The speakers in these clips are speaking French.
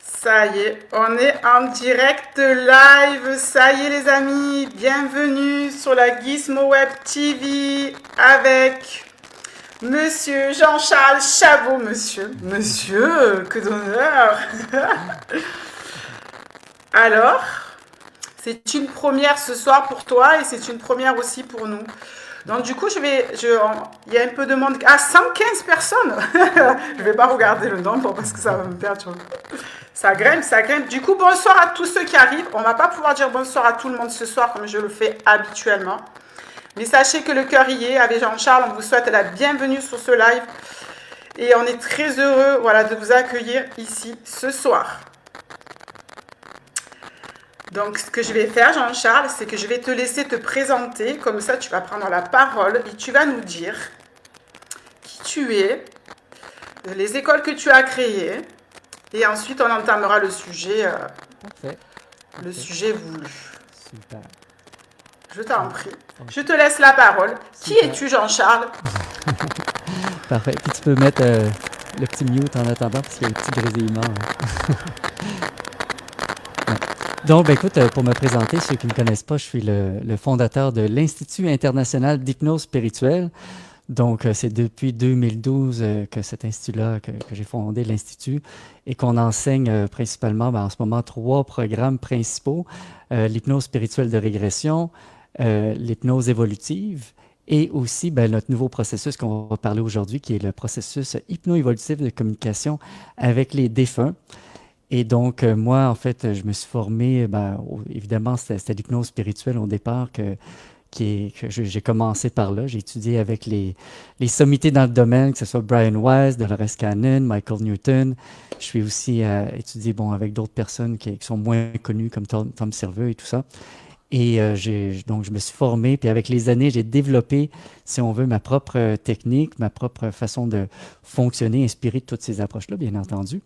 Ça y est, on est en direct live. Ça y est les amis, bienvenue sur la Gizmo Web TV avec Monsieur Jean-Charles Chabot. Monsieur, que d'honneur. Alors, c'est une première ce soir pour toi et c'est une première aussi pour nous. Donc du coup, il y a un peu de monde. Ah, 115 personnes. Je vais pas regarder le nombre parce que ça va me perdre. Ça grimpe, ça grimpe. Du coup, bonsoir à tous ceux qui arrivent. On va pas pouvoir dire bonsoir à tout le monde ce soir comme je le fais habituellement. Mais sachez que le cœur y est. Avec Jean-Charles, on vous souhaite la bienvenue sur ce live. Et on est très heureux de vous accueillir ici ce soir. Donc, ce que je vais faire, Jean-Charles, c'est que je vais te laisser te présenter. Comme ça, tu vas prendre la parole et tu vas nous dire qui tu es, les écoles que tu as créées. Et ensuite, on entamera le sujet, Parfait. le Parfait. sujet voulu. Super. Je t'en prie. Je te laisse la parole. Qui Super. es-tu, Jean-Charles? Parfait. Puis tu peux mettre le petit mute en attendant parce qu'il y a le petit grésillement. Ouais. Donc, écoute, pour me présenter, ceux qui ne me connaissent pas, je suis le fondateur de l'Institut international d'hypnose spirituelle. Donc, c'est depuis 2012 que cet institut-là, que j'ai fondé l'Institut, et qu'on enseigne principalement, en ce moment, 3 programmes principaux. L'hypnose spirituelle de régression, l'hypnose évolutive, et aussi notre nouveau processus qu'on va parler aujourd'hui, qui est le processus hypno-évolutif de communication avec les défunts. Et donc, moi, en fait, je me suis formé, évidemment, c'était l'hypnose spirituelle au départ que j'ai commencé par là. J'ai étudié avec les sommités dans le domaine, que ce soit Brian Weiss, Dolores Cannon, Michael Newton. Je suis aussi étudié avec d'autres personnes qui sont moins connues, comme Tom Serveux et tout ça. Et donc, je me suis formé, puis avec les années, j'ai développé, si on veut, ma propre technique, ma propre façon de fonctionner, inspirée de toutes ces approches-là, bien entendu.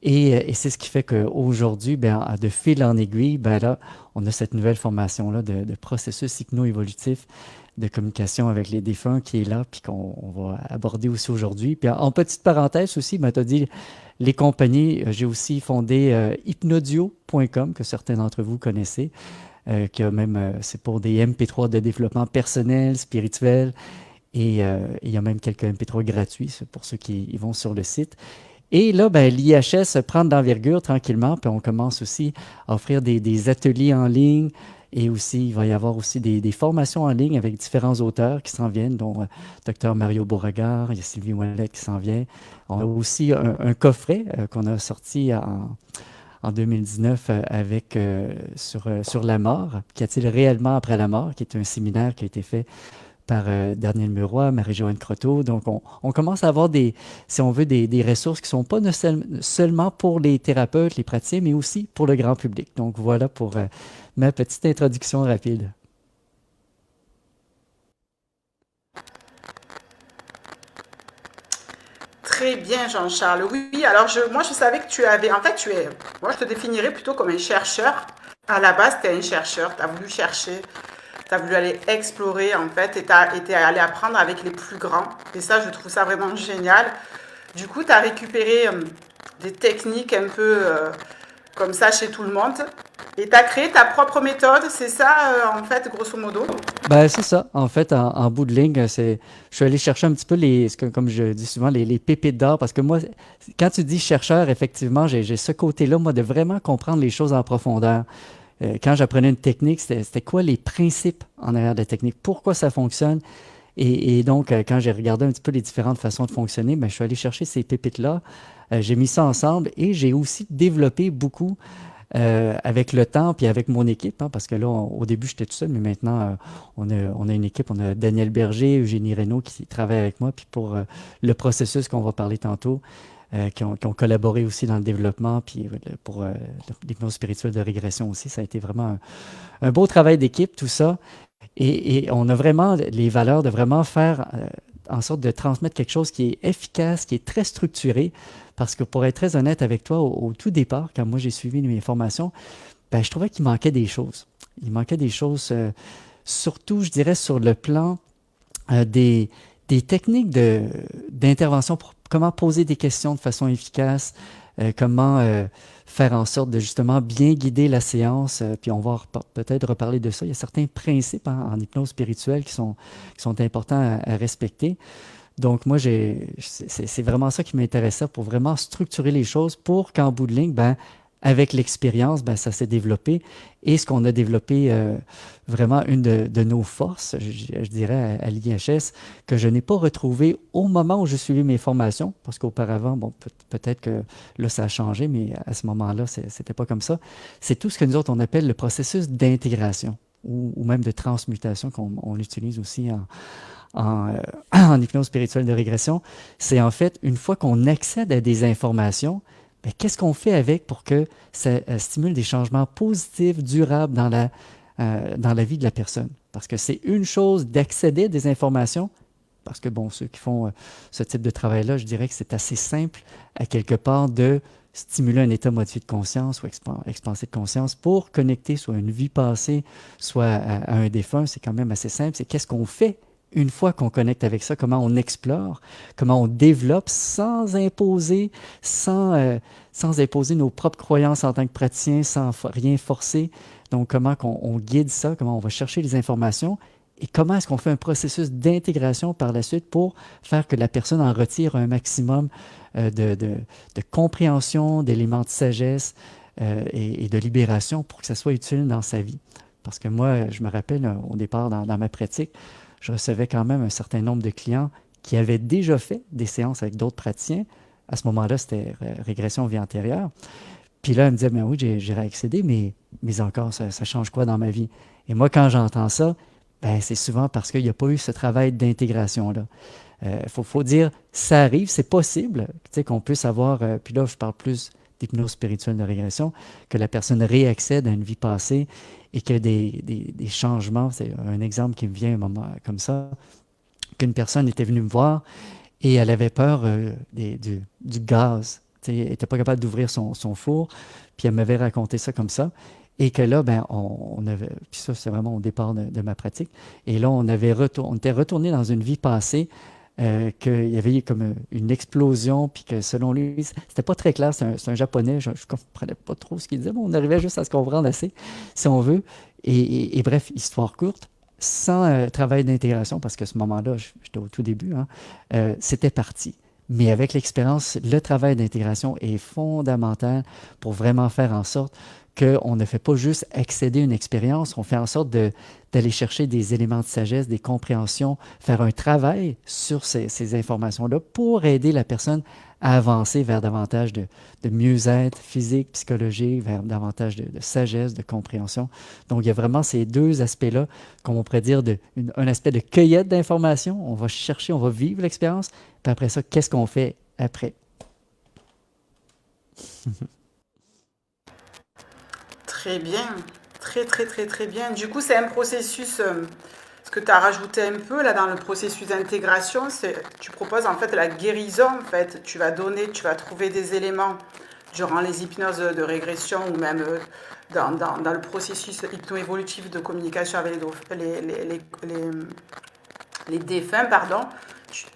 Et c'est ce qui fait qu'aujourd'hui, de fil en aiguille, là, on a cette nouvelle formation-là de processus hypno-évolutif de communication avec les défunts qui est là, puis qu'on va aborder aussi aujourd'hui. Puis en petite parenthèse aussi, tu as dit les compagnies, j'ai aussi fondé hypnodio.com, que certains d'entre vous connaissez, qui a même, c'est pour des MP3 de développement personnel, spirituel, et il y a même quelques MP3 gratuits pour ceux qui y vont sur le site. Et là, l'IHS prend de l'envergure tranquillement, puis on commence aussi à offrir des ateliers en ligne et aussi, il va y avoir aussi des formations en ligne avec différents auteurs qui s'en viennent, dont Dr Mario Beauregard, il y a Sylvie Ouellet qui s'en vient. On a aussi un coffret qu'on a sorti en 2019 sur la mort, qu'y a-t-il réellement après la mort, qui est un séminaire qui a été fait par Daniel Muroy, Marie-Joanne Croteau. Donc, on commence à avoir si on veut, des ressources qui ne sont pas seulement pour les thérapeutes, les praticiens, mais aussi pour le grand public. Donc, voilà pour ma petite introduction rapide. Très bien, Jean-Charles. Oui, alors moi, je savais que tu avais... En fait, moi, je te définirais plutôt comme un chercheur. À la base, tu es un chercheur. Tu as voulu chercher, tu as voulu aller explorer, en fait, et tu as été allé apprendre avec les plus grands. Et ça, je trouve ça vraiment génial. Du coup, tu as récupéré des techniques un peu comme ça chez tout le monde. Et tu as créé ta propre méthode, c'est ça, en fait, grosso modo? C'est ça. En fait, en bout de ligne, je suis allé chercher un petit peu comme je dis souvent, les pépites d'or, parce que moi, quand tu dis chercheur, effectivement, j'ai ce côté-là, moi, de vraiment comprendre les choses en profondeur. Quand j'apprenais une technique, c'était quoi les principes en arrière de la technique, pourquoi ça fonctionne. Et donc, quand j'ai regardé un petit peu les différentes façons de fonctionner, je suis allé chercher ces pépites-là, j'ai mis ça ensemble et j'ai aussi développé beaucoup avec le temps puis avec mon équipe, parce que là, au début, j'étais tout seul, mais maintenant, on a une équipe, on a Daniel Berger, Eugénie Reynaud qui travaille avec moi, puis pour le processus qu'on va parler tantôt, qui ont collaboré aussi dans le développement, puis pour l'hypnose spirituelle de régression aussi, ça a été vraiment un beau travail d'équipe, tout ça. Et on a vraiment les valeurs de vraiment faire en sorte de transmettre quelque chose qui est efficace, qui est très structuré. Parce que pour être très honnête avec toi, au tout départ, quand moi j'ai suivi mes formations, je trouvais qu'il manquait des choses. Il manquait des choses, surtout, je dirais, sur le plan des techniques d'intervention pour comment poser des questions de façon efficace, comment faire en sorte de justement bien guider la séance, puis on va peut-être reparler de ça. Il y a certains principes en hypnose spirituelle qui sont importants à respecter. Donc, moi, c'est vraiment ça qui m'intéressait pour vraiment structurer les choses pour qu'en bout de ligne, ben, avec l'expérience, ben, ça s'est développé. Et ce qu'on a développé, vraiment une de nos forces, je dirais à l'IHS, que je n'ai pas retrouvé au moment où je suivais mes formations, parce qu'auparavant, bon, peut-être que là, ça a changé, mais à ce moment-là, c'était pas comme ça. C'est tout ce que nous autres, on appelle le processus d'intégration ou même de transmutation qu'on utilise aussi en hypnose spirituelle de régression. C'est en fait, une fois qu'on accède à des informations, ben, qu'est-ce qu'on fait avec pour que ça stimule des changements positifs, durables dans la vie de la personne? Parce que c'est une chose d'accéder à des informations, parce que, bon, ceux qui font ce type de travail-là, je dirais que c'est assez simple, à quelque part, de stimuler un état modifié de conscience ou expansé de conscience pour connecter soit à une vie passée, soit à un défunt. C'est quand même assez simple. C'est qu'est-ce qu'on fait une fois qu'on connecte avec ça, comment on explore, comment on développe sans imposer, sans imposer nos propres croyances en tant que praticien, sans rien forcer. Donc, comment on guide ça, comment on va chercher les informations et comment est-ce qu'on fait un processus d'intégration par la suite pour faire que la personne en retire un maximum de compréhension, d'éléments de sagesse et de libération pour que ça soit utile dans sa vie. Parce que moi, je me rappelle au départ dans ma pratique, je recevais quand même un certain nombre de clients qui avaient déjà fait des séances avec d'autres praticiens. À ce moment-là, c'était régression vie antérieure. Puis là, elle me disait, ben oui, j'ai réaccédé, mais encore, ça change quoi dans ma vie? Et moi, quand j'entends ça, ben, c'est souvent parce qu'il n'y a pas eu ce travail d'intégration-là. Faut dire, ça arrive, c'est possible, tu sais, qu'on puisse avoir, puis là, je parle plus d'hypnose spirituelle de régression, que la personne réaccède à une vie passée et que des changements, c'est un exemple qui me vient un moment comme ça, qu'une personne était venue me voir et elle avait peur du gaz. Tu sais, elle n'était pas capable d'ouvrir son four, puis elle m'avait raconté ça comme ça. Et que là, ben, on avait, puis ça, c'est vraiment au départ de ma pratique. Et là, on était retourné dans une vie passée, qu'il y avait eu comme une explosion, puis que selon lui, c'était pas très clair, c'est un japonais, je ne comprenais pas trop ce qu'il disait, mais on arrivait juste à se comprendre assez, si on veut. Et bref, histoire courte, sans travail d'intégration, parce qu'à ce moment-là, j'étais au tout début, hein, c'était parti. Mais avec l'expérience, le travail d'intégration est fondamental pour vraiment faire en sorte qu'on ne fait pas juste accéder à une expérience, on fait en sorte d'aller chercher des éléments de sagesse, des compréhensions, faire un travail sur ces informations-là pour aider la personne à avancer vers davantage de mieux-être physique, psychologique, vers davantage de sagesse, de compréhension. Donc, il y a vraiment ces deux aspects-là, comme on pourrait dire, un aspect de cueillette d'informations. On va chercher, on va vivre l'expérience, puis après ça, qu'est-ce qu'on fait après? Très bien, très très très très bien. Du coup, c'est un processus, ce que tu as rajouté un peu là dans le processus d'intégration, c'est tu proposes en fait la guérison en fait. Tu vas donner, tu vas trouver des éléments durant les hypnoses de régression ou même dans le processus hypno-évolutif de communication avec les défunts, pardon.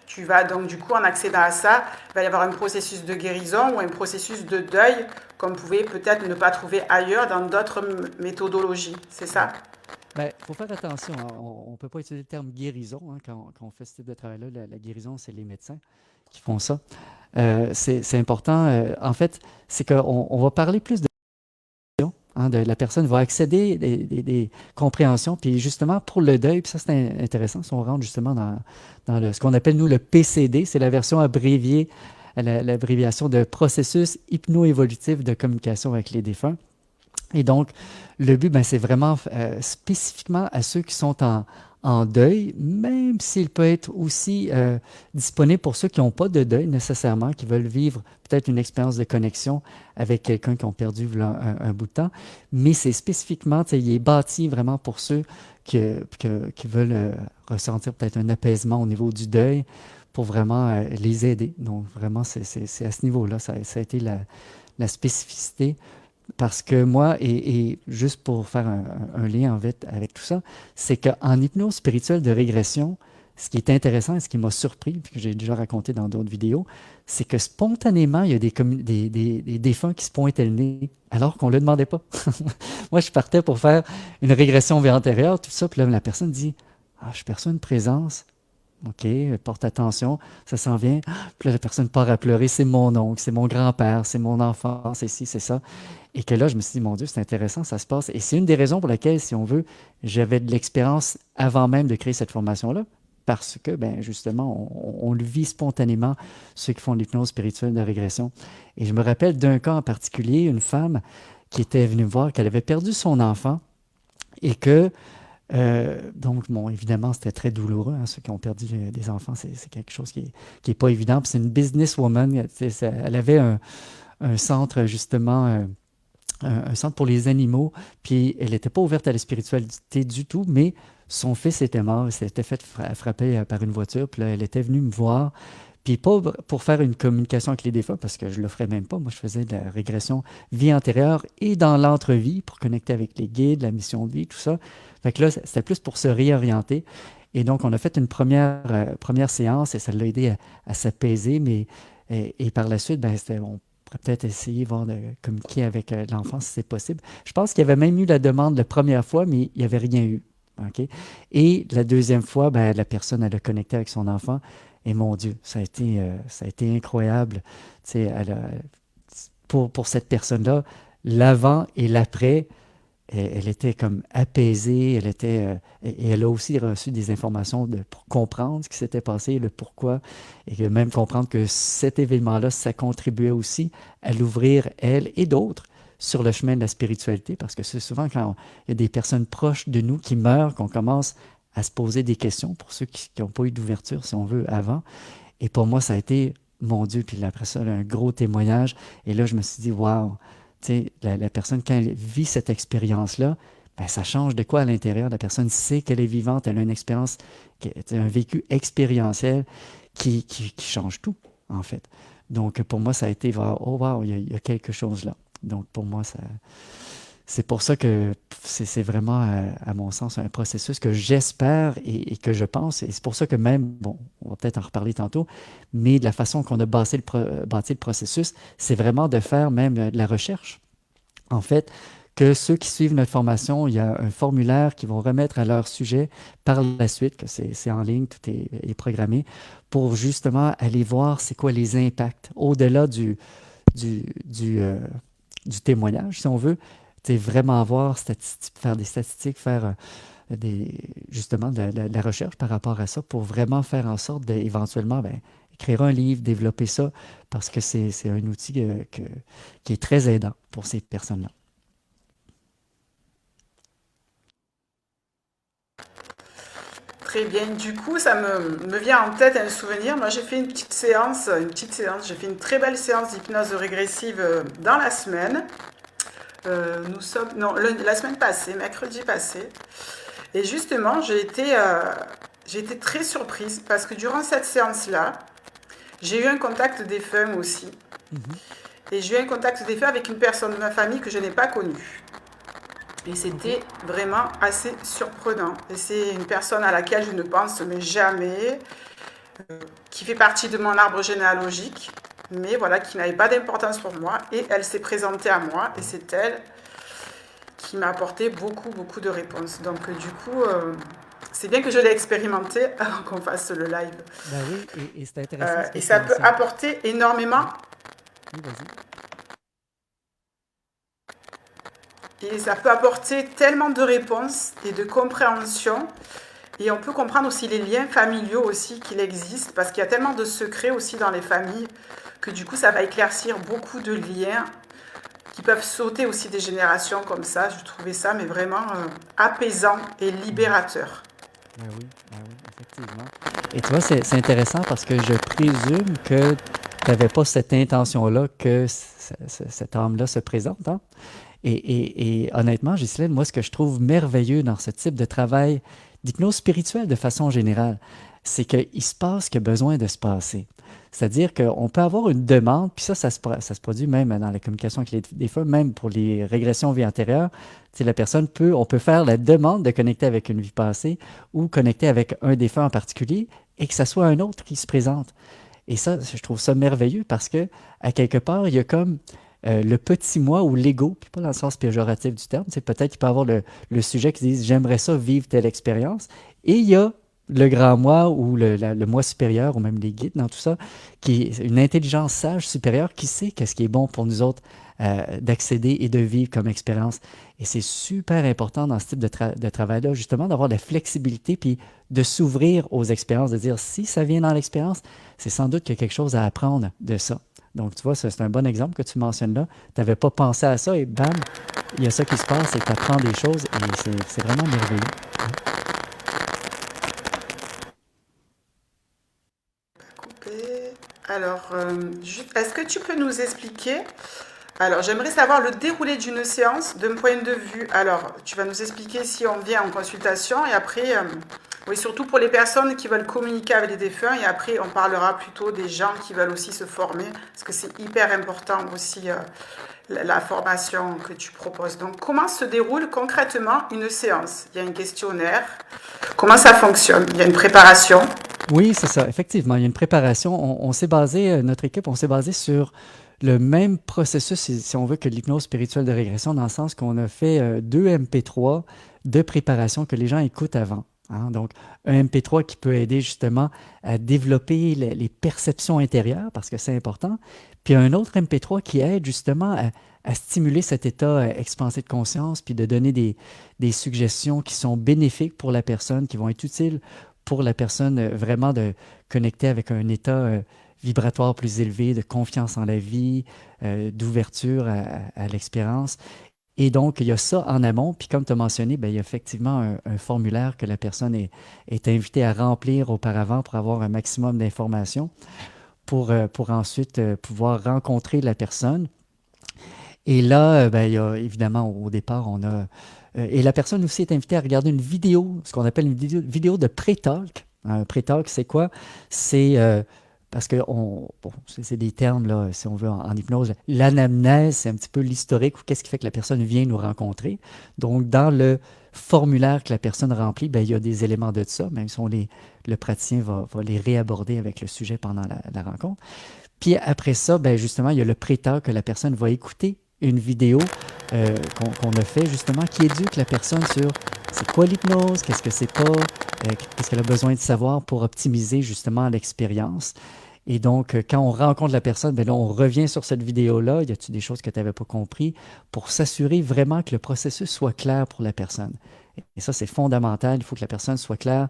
Tu vas donc du coup en accédant à ça, il va y avoir un processus de guérison ou un processus de deuil qu'on pouvait peut-être ne pas trouver ailleurs dans d'autres méthodologies, c'est ça? Il faut faire attention, hein. On ne peut pas utiliser le terme guérison, hein, quand on fait ce type de travail-là. La guérison, c'est les médecins qui font ça. C'est important. En fait, c'est qu'on va parler plus de hein, la personne va accéder des compréhensions, puis justement pour le deuil, puis ça c'est intéressant, si on rentre justement dans ce qu'on appelle nous le PCD, c'est la version abréviée, l'abréviation de processus hypno-évolutif de communication avec les défunts. Et donc, le but, ben, c'est vraiment spécifiquement à ceux qui sont en deuil, même s'il peut être aussi disponible pour ceux qui n'ont pas de deuil nécessairement, qui veulent vivre peut-être une expérience de connexion avec quelqu'un qui ont perdu un bout de temps. Mais c'est spécifiquement, il est bâti vraiment pour ceux qui veulent ressentir peut-être un apaisement au niveau du deuil pour vraiment les aider. Donc, vraiment, c'est à ce niveau-là, ça a été la spécificité. Parce que moi, et juste pour faire un lien en fait avec tout ça, c'est qu'en hypnose spirituelle de régression, ce qui est intéressant et ce qui m'a surpris, puis que j'ai déjà raconté dans d'autres vidéos, c'est que spontanément, il y a des défunts qui se pointaient le nez alors qu'on ne le demandait pas. Moi, je partais pour faire une régression vers antérieure, tout ça, puis là, la personne dit, ah, je perçois une présence. OK, porte attention, ça s'en vient. Puis là, la personne part à pleurer, c'est mon oncle, c'est mon grand-père, c'est mon enfant, c'est ci, c'est ça. Et que là, je me suis dit, mon Dieu, c'est intéressant, ça se passe. Et c'est une des raisons pour lesquelles, si on veut, j'avais de l'expérience avant même de créer cette formation-là, parce que, ben, justement, on le vit spontanément, ceux qui font de l'hypnose spirituelle de régression. Et je me rappelle d'un cas en particulier, une femme qui était venue me voir, qu'elle avait perdu son enfant et que donc, bon, évidemment, c'était très douloureux. Hein, ceux qui ont perdu des enfants, c'est quelque chose qui est pas évident. Puis c'est une businesswoman. Elle avait un centre, justement, un centre pour les animaux. Puis elle n'était pas ouverte à la spiritualité du tout, mais son fils était mort. Il s'était fait frapper par une voiture. Puis là, elle était venue me voir. Puis pas pour faire une communication avec les défunts, parce que je ne le ferais même pas. Moi, je faisais de la régression vie antérieure et dans l'entre-vie pour connecter avec les guides, la mission de vie, tout ça. Fait que là, c'était plus pour se réorienter. Et donc, on a fait une première séance et ça l'a aidé à s'apaiser. Et par la suite, ben, on pourrait peut-être essayer voir de communiquer avec l'enfant si c'est possible. Je pense qu'il y avait même eu la demande la première fois, mais il n'y avait rien eu. OK? Et la deuxième fois, ben, la personne, elle a connecté avec son enfant. Et mon Dieu, ça a été incroyable. Tu sais, pour cette personne-là, l'avant et l'après, elle était comme apaisée, et elle a aussi reçu des informations pour comprendre ce qui s'était passé, le pourquoi, et même comprendre que cet événement-là, ça contribuait aussi à l'ouvrir, elle et d'autres, sur le chemin de la spiritualité, parce que c'est souvent quand il y a des personnes proches de nous qui meurent qu'on commence à se poser des questions, pour ceux qui n'ont pas eu d'ouverture, si on veut, avant. Et pour moi, ça a été, mon Dieu, puis après ça, un gros témoignage. Et là, je me suis dit, waouh, tu sais, la personne, quand elle vit cette expérience-là, ben, ça change de quoi à l'intérieur? La personne sait qu'elle est vivante, elle a une expérience, un vécu expérientiel qui change tout, en fait. Donc, pour moi, ça a été, oh, wow, il y a quelque chose là. Donc, pour moi, c'est pour ça que c'est vraiment, à mon sens, un processus que j'espère et que je pense. Et c'est pour ça que même, bon, on va peut-être en reparler tantôt, mais de la façon qu'on a bâti le processus, c'est vraiment de faire même de la recherche. En fait, que ceux qui suivent notre formation, il y a un formulaire qu'ils vont remettre à leur sujet par la suite, que c'est en ligne, tout est programmé, pour justement aller voir c'est quoi les impacts au-delà du témoignage, si on veut. C'est vraiment voir, faire des statistiques, faire justement de la recherche par rapport à ça pour vraiment faire en sorte d'éventuellement écrire un livre, développer ça, parce que c'est un outil qui est très aidant pour ces personnes-là. Très bien. Du coup, ça me vient en tête un souvenir. Moi, j'ai fait une petite séance. J'ai fait une très belle séance d'hypnose régressive dans la semaine. La semaine passée, mercredi passé. Et justement, j'ai été très surprise parce que durant cette séance-là, j'ai eu un contact défunt aussi. Et j'ai eu un contact défunt avec une personne de ma famille que je n'ai pas connue. Et c'était vraiment assez surprenant. Et c'est une personne à laquelle je ne pense mais jamais, qui fait partie de mon arbre généalogique, mais voilà, qui n'avait pas d'importance pour moi. Et elle s'est présentée à moi, et c'est elle qui m'a apporté beaucoup, beaucoup de réponses. Donc du coup, c'est bien que je l'ai expérimenté avant qu'on fasse le live. Ben oui, et c'est intéressant. Et ça peut apporter énormément. Oui, vas-y. Et ça peut apporter tellement de réponses et de compréhension. Et on peut comprendre aussi les liens familiaux aussi qu'il existe, parce qu'il y a tellement de secrets aussi dans les familles que du coup ça va éclaircir beaucoup de liens qui peuvent sauter aussi des générations comme ça. Je trouvais ça mais vraiment apaisant et libérateur. Ben oui, effectivement. Et tu vois, c'est intéressant parce que je présume que tu n'avais pas cette intention-là que cette âme-là se présente, hein? Et honnêtement, Ghislaine, moi, ce que je trouve merveilleux dans ce type de travail d'hypnose spirituelle de façon générale, c'est qu'il se passe ce qu'il y a besoin de se passer. C'est-à-dire qu'on peut avoir une demande, puis ça se produit même dans la communication avec les défunts, même pour les régressions vie antérieure. Tu sais, on peut faire la demande de connecter avec une vie passée ou connecter avec un défunt en particulier et que ça soit un autre qui se présente. Et ça, je trouve ça merveilleux parce que, à quelque part, il y a comme le petit moi ou l'ego, puis pas dans le sens péjoratif du terme, c'est peut-être qu'il peut y avoir le sujet qui dit j'aimerais ça vivre telle expérience, et il y a le grand moi ou le moi supérieur ou même les guides dans tout ça, qui est une intelligence sage supérieure qui sait qu'est-ce qui est bon pour nous autres d'accéder et de vivre comme expérience. Et c'est super important dans ce type de travail-là, justement, d'avoir de la flexibilité puis de s'ouvrir aux expériences, de dire si ça vient dans l'expérience, c'est sans doute qu'il y a quelque chose à apprendre de ça. Donc, tu vois, c'est un bon exemple que tu mentionnes là. Tu n'avais pas pensé à ça et bam, il y a ça qui se passe et tu apprends des choses et c'est vraiment merveilleux. Couper. Alors, est-ce que tu peux nous expliquer? Alors, j'aimerais savoir le déroulé d'une séance d'un point de vue. Alors, tu vas nous expliquer si on vient en consultation et après, oui, surtout pour les personnes qui veulent communiquer avec les défunts et après, on parlera plutôt des gens qui veulent aussi se former parce que c'est hyper important aussi la formation que tu proposes. Donc, comment se déroule concrètement une séance? Il y a un questionnaire. Comment ça fonctionne? Il y a une préparation. Oui, c'est ça. Effectivement, il y a une préparation. On s'est basé, notre équipe, on s'est basé sur le même processus, si on veut, que l'hypnose spirituelle de régression, dans le sens qu'on a fait 2 MP3 de préparation que les gens écoutent avant. Hein. Donc, un MP3 qui peut aider justement à développer les perceptions intérieures, parce que c'est important, puis un autre MP3 qui aide justement à stimuler cet état expansé de conscience, puis de donner des suggestions qui sont bénéfiques pour la personne, qui vont être utiles pour la personne vraiment de connecter avec un état vibratoire plus élevé, de confiance en la vie, d'ouverture à l'expérience. Et donc, il y a ça en amont. Puis comme tu as mentionné, bien, il y a effectivement un formulaire que la personne est invitée à remplir auparavant pour avoir un maximum d'informations pour ensuite pouvoir rencontrer la personne. Et là, ben, il y a évidemment, au départ, on a... et la personne aussi est invitée à regarder une vidéo, ce qu'on appelle une vidéo de pré-talk. Un pré-talk, c'est quoi? C'est... parce que bon, c'est des termes, là, si on veut, en hypnose. L'anamnèse, c'est un petit peu l'historique ou qu'est-ce qui fait que la personne vient nous rencontrer. Donc, dans le formulaire que la personne remplit, ben, il y a des éléments de ça, même si le praticien va les réaborder avec le sujet pendant la rencontre. Puis après ça, ben, justement, il y a le prêteur que la personne va écouter une vidéo qu'on a fait justement qui éduque la personne sur c'est quoi l'hypnose, qu'est-ce que c'est pas, qu'est-ce qu'elle a besoin de savoir pour optimiser justement l'expérience. Et donc, quand on rencontre la personne, ben là, on revient sur cette vidéo-là. Y a-t-il des choses que tu n'avais pas compris pour s'assurer vraiment que le processus soit clair pour la personne. Et ça, c'est fondamental. Il faut que la personne soit claire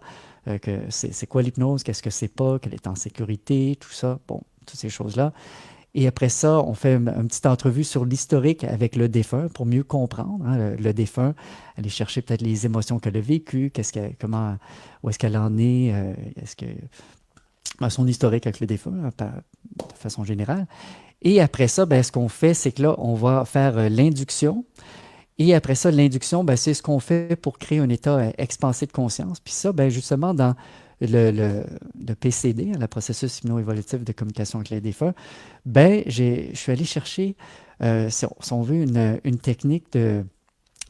que c'est quoi l'hypnose, qu'est-ce que c'est pas, qu'elle est en sécurité, tout ça. Bon, toutes ces choses-là. Et après ça, on fait une petite entrevue sur l'historique avec le défunt pour mieux comprendre hein, le défunt, aller chercher peut-être les émotions qu'elle a vécues, où est-ce qu'elle en est, son historique avec le défunt de façon générale. Et après ça, ben, ce qu'on fait, c'est que là, on va faire l'induction. Et après ça, l'induction, ben, c'est ce qu'on fait pour créer un état expansé de conscience. Puis ça, ben, justement, dans le PCD, le processus hypno-évolutif de communication avec les défunts, ben, je suis allé chercher, si on veut, une technique de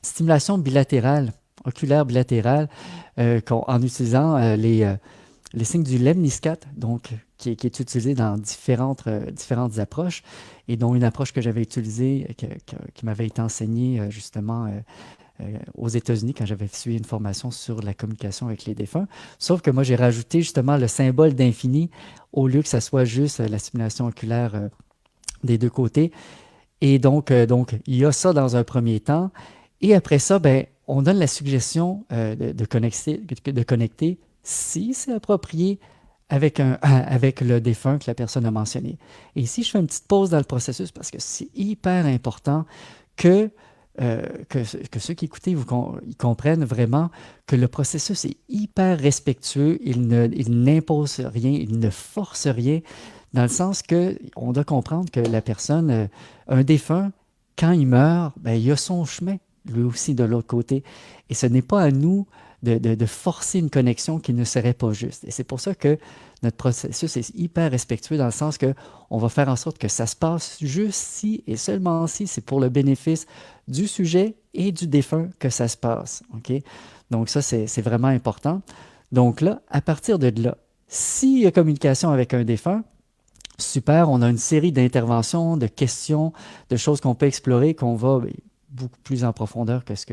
stimulation bilatérale, oculaire bilatérale, en utilisant les signes du lemniscate, donc qui est utilisé dans différentes approches, et dont une approche que j'avais utilisée, qui m'avait été enseignée justement aux États-Unis quand j'avais suivi une formation sur la communication avec les défunts. Sauf que moi, j'ai rajouté justement le symbole d'infini au lieu que ça soit juste la stimulation oculaire des deux côtés. Et donc, il y a ça dans un premier temps. Et après ça, ben, on donne la suggestion de connecter si c'est approprié avec le défunt que la personne a mentionné. Et ici, je fais une petite pause dans le processus parce que c'est hyper important que ceux qui écoutent, ils comprennent vraiment que le processus est hyper respectueux, il n'impose rien, il ne force rien, dans le sens qu'on doit comprendre que la personne, un défunt, quand il meurt, ben, il a son chemin, lui aussi, de l'autre côté. Et ce n'est pas à nous de forcer une connexion qui ne serait pas juste. Et c'est pour ça que notre processus est hyper respectueux dans le sens que on va faire en sorte que ça se passe juste si et seulement si c'est pour le bénéfice du sujet et du défunt que ça se passe. OK? Donc ça, c'est vraiment important. Donc là, à partir de là, s'il y a communication avec un défunt, super, on a une série d'interventions, de questions, de choses qu'on peut explorer, qu'on va beaucoup plus en profondeur que ce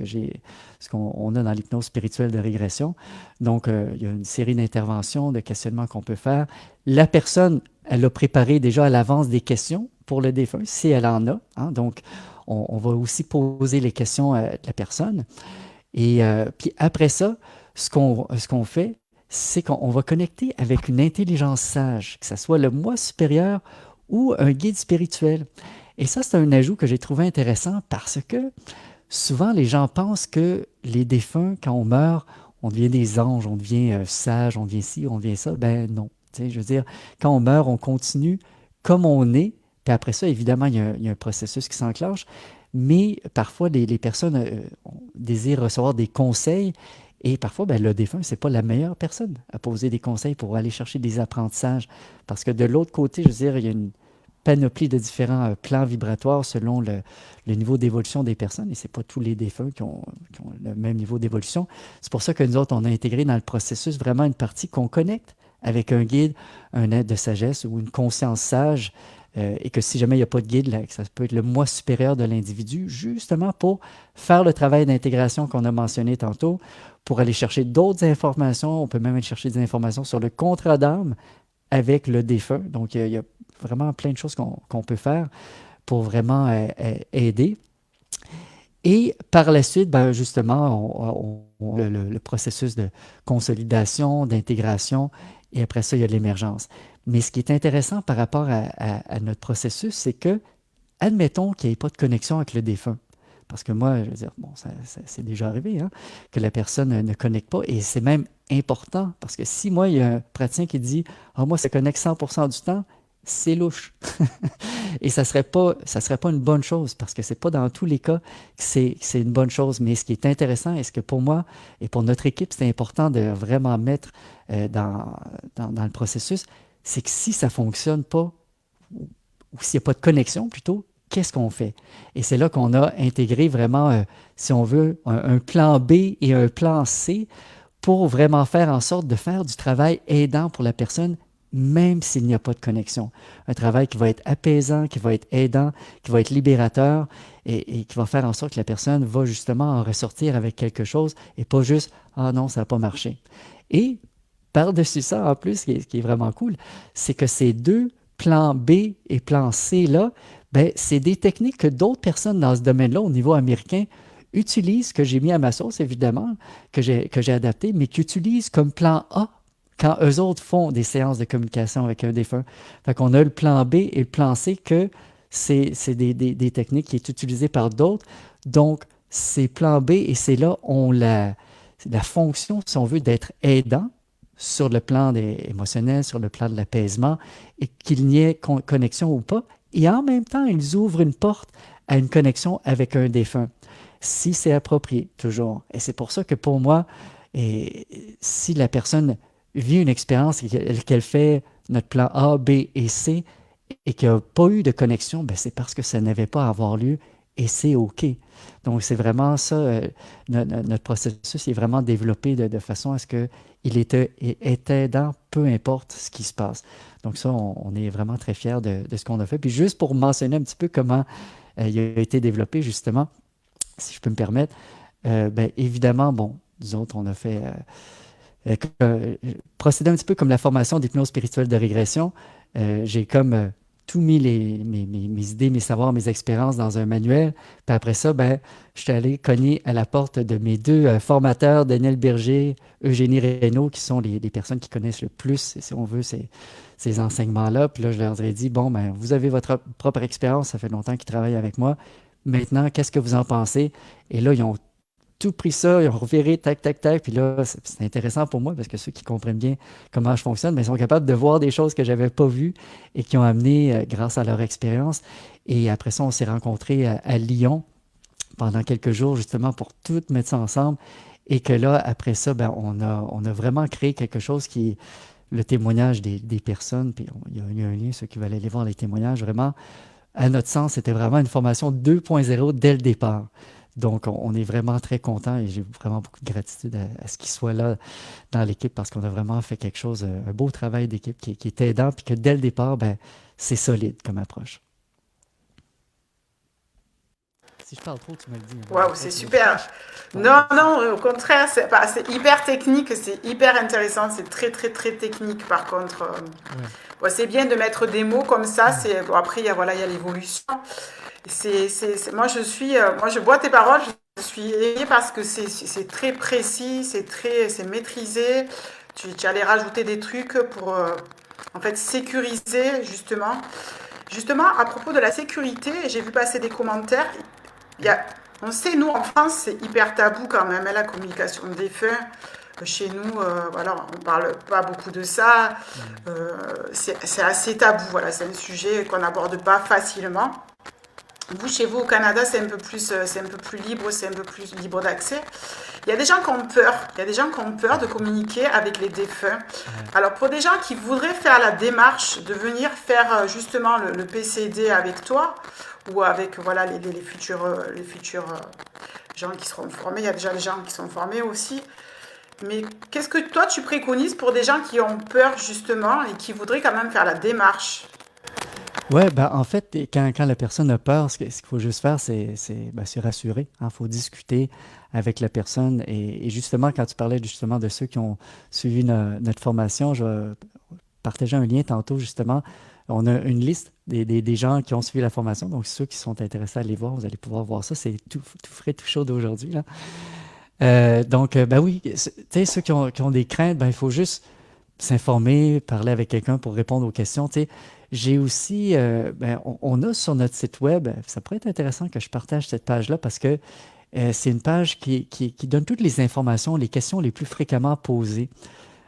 qu'on a dans l'hypnose spirituelle de régression. Donc, il y a une série d'interventions, de questionnements qu'on peut faire. La personne, elle a préparé déjà à l'avance des questions pour le défunt, si elle en a. Hein. Donc, on va aussi poser les questions à la personne. Et puis après ça, ce qu'on fait, c'est qu'on va connecter avec une intelligence sage, que ce soit le moi supérieur ou un guide spirituel. Et ça, c'est un ajout que j'ai trouvé intéressant parce que souvent, les gens pensent que les défunts, quand on meurt, on devient des anges, on devient sage, on devient ci, on devient ça. Ben non. Tu sais, je veux dire, quand on meurt, on continue comme on est. Puis après ça, évidemment, il y a un processus qui s'enclenche. Mais parfois, les personnes désirent recevoir des conseils. Et parfois, ben, le défunt, c'est pas la meilleure personne à poser des conseils pour aller chercher des apprentissages. Parce que de l'autre côté, je veux dire, il y a une panoplie de différents plans vibratoires selon le niveau d'évolution des personnes. Et c'est pas tous les défunts qui ont le même niveau d'évolution. C'est pour ça que nous autres, on a intégré dans le processus vraiment une partie qu'on connecte avec un guide, un aide de sagesse ou une conscience sage. Et que si jamais il n'y a pas de guide, là, ça peut être le moi supérieur de l'individu, justement pour faire le travail d'intégration qu'on a mentionné tantôt, pour aller chercher d'autres informations. On peut même aller chercher des informations sur le contrat d'âme avec le défunt. Donc, il y a vraiment plein de choses qu'on peut faire pour vraiment aider. Et par la suite, ben, justement, le processus de consolidation, d'intégration, et après ça, il y a l'émergence. Mais ce qui est intéressant par rapport à notre processus, c'est que, admettons qu'il n'y ait pas de connexion avec le défunt. Parce que moi, je veux dire, bon, ça c'est déjà arrivé, hein, que la personne ne connecte pas. Et c'est même important, parce que si moi, il y a un praticien qui dit « Ah, moi, ça connecte 100% du temps », c'est louche. Et ça serait pas une bonne chose, parce que c'est pas dans tous les cas que c'est une bonne chose. Mais ce qui est intéressant, et ce que pour moi et pour notre équipe, c'est important de vraiment mettre dans le processus, c'est que si ça ne fonctionne pas, ou s'il n'y a pas de connexion plutôt, qu'est-ce qu'on fait? Et c'est là qu'on a intégré vraiment, si on veut, un plan B et un plan C pour vraiment faire en sorte de faire du travail aidant pour la personne, même s'il n'y a pas de connexion. Un travail qui va être apaisant, qui va être aidant, qui va être libérateur et qui va faire en sorte que la personne va justement en ressortir avec quelque chose et pas juste « Ah non, ça n'a pas marché ». Et par-dessus ça, en plus, ce qui est vraiment cool, c'est que ces deux plans B et plan C-là, ben, c'est des techniques que d'autres personnes dans ce domaine-là, au niveau américain, utilisent, que j'ai mis à ma sauce, évidemment, que j'ai adapté, mais qu'utilisent comme plan A quand eux autres font des séances de communication avec un défunt. Fait qu'on a le plan B et le plan C, que c'est des techniques qui sont utilisées par d'autres. Donc, ces plans B et C-là ont la fonction, si on veut, d'être aidants sur le plan émotionnel, sur le plan de l'apaisement, et qu'il n'y ait connexion ou pas. Et en même temps, ils ouvrent une porte à une connexion avec un défunt, si c'est approprié, toujours. Et c'est pour ça que pour moi, si la personne vit une expérience et qu'elle fait notre plan A, B et C, et qu'il n'y a pas eu de connexion, ben c'est parce que ça n'avait pas à avoir lieu, et c'est OK. Donc, c'est vraiment ça, notre processus est vraiment développé de façon à ce qu'il est aidant, peu importe ce qui se passe. Donc ça, on est vraiment très fiers de ce qu'on a fait. Puis juste pour mentionner un petit peu comment il a été développé, justement, si je peux me permettre, ben, évidemment, bon, nous autres, on a fait... procédé un petit peu comme la formation d'hypnose spirituelle de régression. J'ai comme tout mis mes idées, mes savoirs, mes expériences dans un manuel. Puis après ça, ben, je suis allé cogner à la porte de mes deux formateurs, Daniel Berger, Eugénie Reynaud, qui sont les personnes qui connaissent le plus, si on veut, ces enseignements-là. Puis là, je leur ai dit, bon, ben, vous avez votre propre expérience, ça fait longtemps qu'ils travaillent avec moi. Maintenant, qu'est-ce que vous en pensez? Et là, ils ont tout pris ça, ils ont reviré, tac, tac, tac. Puis là, c'est intéressant pour moi parce que ceux qui comprennent bien comment je fonctionne, mais ils sont capables de voir des choses que je n'avais pas vues et qui ont amené grâce à leur expérience. Et après ça, on s'est rencontrés à Lyon pendant quelques jours, justement, pour tout mettre ça ensemble. Et que là, après ça, ben, on a vraiment créé quelque chose qui est le témoignage des personnes. Puis il y a un lien, ceux qui veulent aller voir les témoignages, vraiment, à notre sens, c'était vraiment une formation 2.0 dès le départ. Donc, on est vraiment très content et j'ai vraiment beaucoup de gratitude à ce qu'il soit là dans l'équipe parce qu'on a vraiment fait quelque chose, un beau travail d'équipe qui est aidant, puis que dès le départ, ben, c'est solide comme approche. Si je parle trop, tu me le dis, hein. Waouh, Des fois, c'est tu me super. dis, bon, Non, c'est non, au contraire, c'est hyper technique, c'est hyper intéressant, c'est très, très, très technique par contre. ouais. Bon, c'est bien de mettre des mots comme ça, Hmm. bon, après, voilà, il y a l'évolution. Moi, moi, je bois tes paroles, je suis émue parce que c'est très précis, c'est maîtrisé. Tu allais rajouter des trucs pour, en fait, sécuriser, justement. Justement, à propos de la sécurité, j'ai vu passer des commentaires. Il y a, on sait, nous, en France, c'est hyper tabou quand même, hein, la communication de défunts. Chez nous, voilà, on ne parle pas beaucoup de ça. Hmm. C'est assez tabou, voilà, c'est un sujet qu'on n'aborde pas facilement. Vous, chez vous, au Canada, c'est un peu plus libre, c'est un peu plus libre d'accès. Il y a des gens qui ont peur, il y a des gens qui ont peur de communiquer avec les défunts. Ouais. Alors, pour des gens qui voudraient faire la démarche de venir faire justement le PCD avec toi, ou avec voilà, les futurs gens qui seront formés, il y a déjà des gens qui sont formés aussi. Mais qu'est-ce que toi, tu préconises pour des gens qui ont peur justement et qui voudraient quand même faire la démarche? Ouais, ben, en fait, quand la personne a peur, ce qu'il faut juste faire, ben, se rassurer. Il faut discuter avec la personne. Et justement, quand tu parlais justement de ceux qui ont suivi notre formation, je vais partager un lien tantôt, justement. On a une liste des gens qui ont suivi la formation. Donc, ceux qui sont intéressés à aller voir, vous allez pouvoir voir ça. C'est tout frais, tout chaud d'aujourd'hui, là. Donc, ben oui, tu sais, ceux qui ont des craintes, ben, il faut juste s'informer, parler avec quelqu'un pour répondre aux questions. Tu sais, j'ai aussi, ben, on a sur notre site web, ça pourrait être intéressant que je partage cette page-là parce que c'est une page qui donne toutes les informations, les questions les plus fréquemment posées.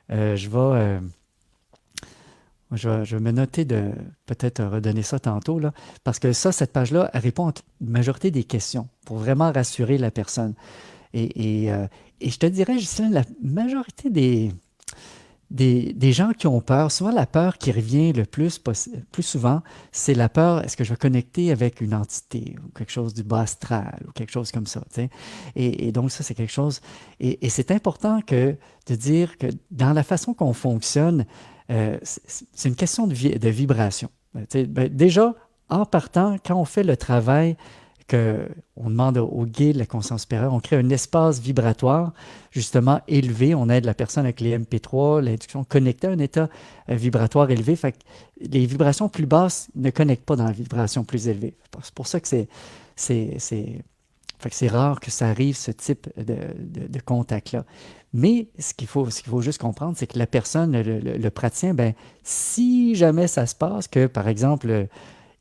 Je vais, je vais me noter de peut-être redonner ça tantôt, là, parce que ça, cette page-là, elle répond à une majorité des questions pour vraiment rassurer la personne. Et je te dirais, Justine, la majorité des gens qui ont peur, souvent la peur qui revient le plus souvent, c'est la peur, est-ce que je vais connecter avec une entité ou quelque chose du bas astral ou quelque chose comme ça, tu sais. Et donc ça, c'est quelque chose, et c'est important de dire que dans la façon qu'on fonctionne, c'est une question de vibration. Tu sais, ben, déjà, en partant, quand on fait le travail, on demande au guide, la conscience supérieure, on crée un espace vibratoire justement élevé. On aide la personne avec les MP3, l'induction connectée à un état vibratoire élevé. Fait que les vibrations plus basses ne connectent pas dans la vibration plus élevée. C'est pour ça que fait que c'est rare que ça arrive, ce type de contact-là. Mais ce qu'il faut juste comprendre, c'est que la personne, le praticien, ben, si jamais ça se passe, que par exemple,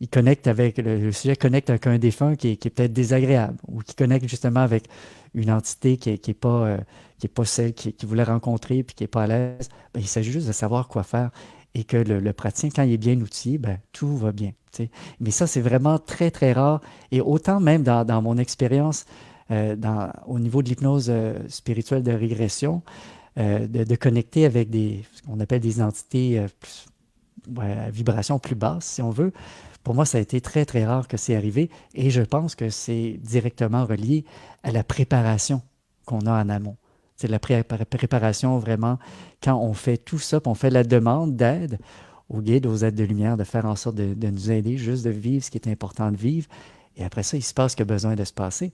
il connecte avec, le sujet connecte avec un défunt qui est peut-être désagréable, ou qui connecte justement avec une entité qui est pas celle qu'il voulait rencontrer, puis qui n'est pas à l'aise, ben, il s'agit juste de savoir quoi faire. Et que le praticien, quand il est bien outillé, ben, tout va bien. Tu sais. Mais ça, c'est vraiment très, très rare. Et autant même dans mon expérience, au niveau de l'hypnose spirituelle de régression, de connecter avec ce qu'on appelle des entités ouais, à vibration plus basse, si on veut. Pour moi, ça a été très, très rare que c'est arrivé et je pense que c'est directement relié à la préparation qu'on a en amont. C'est la préparation vraiment quand on fait tout ça, puis on fait la demande d'aide aux guides, aux aides de lumière, de faire en sorte de nous aider, juste de vivre ce qui est important de vivre. Et après ça, il se passe ce qui a besoin de se passer.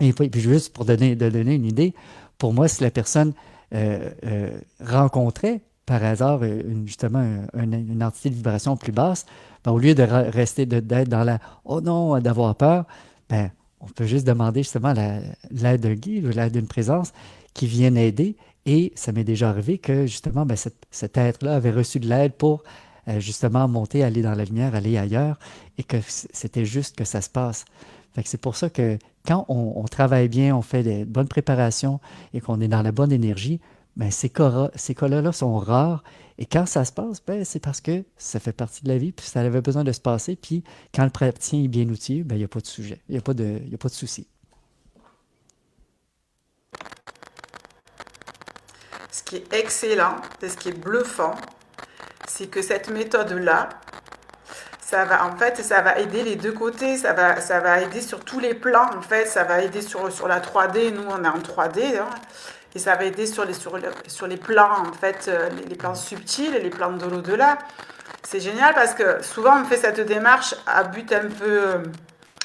Et puis juste pour donner une idée, pour moi, si la personne rencontrait par hasard justement une entité de vibration plus basse, ben, au lieu de rester d'être dans la «Oh non», d'avoir peur, ben, on peut juste demander justement l'aide d'un guide ou l'aide d'une présence qui vienne aider. Et ça m'est déjà arrivé que justement ben, cet être-là avait reçu de l'aide pour justement monter, aller dans la lumière, aller ailleurs, et que c'était juste que ça se passe. Fait que c'est pour ça que quand on travaille bien, on fait des bonnes préparations et qu'on est dans la bonne énergie, ben ces cas-là sont rares. Et quand ça se passe, ben c'est parce que ça fait partie de la vie, puis ça avait besoin de se passer. Puis quand le praticien est bien outillé, ben il n'y a pas de sujet, il n'y a pas de souci. qui est excellent et ce qui est bluffant, c'est que cette méthode-là, ça va aider les deux côtés, ça va aider sur tous les plans, en fait, ça va aider sur la 3D, nous on est en 3D, hein, et ça va aider sur les plans, en fait, les plans subtils et les plans de l'au-delà. C'est génial parce que souvent on fait cette démarche à but un peu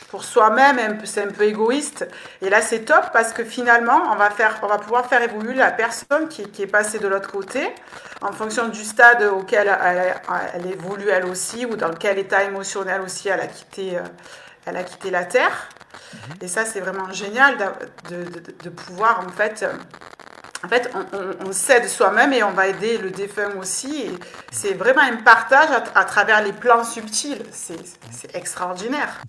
pour soi-même, c'est un peu égoïste. Et là, c'est top parce que finalement, on va pouvoir faire évoluer la personne qui est passée de l'autre côté en fonction du stade auquel elle évolue elle aussi ou dans quel état émotionnel aussi elle a quitté la Terre. Et ça, c'est vraiment génial de pouvoir, en fait, on s'aide soi-même et on va aider le défunt aussi. Et c'est vraiment un partage à travers les plans subtils. C'est extraordinaire.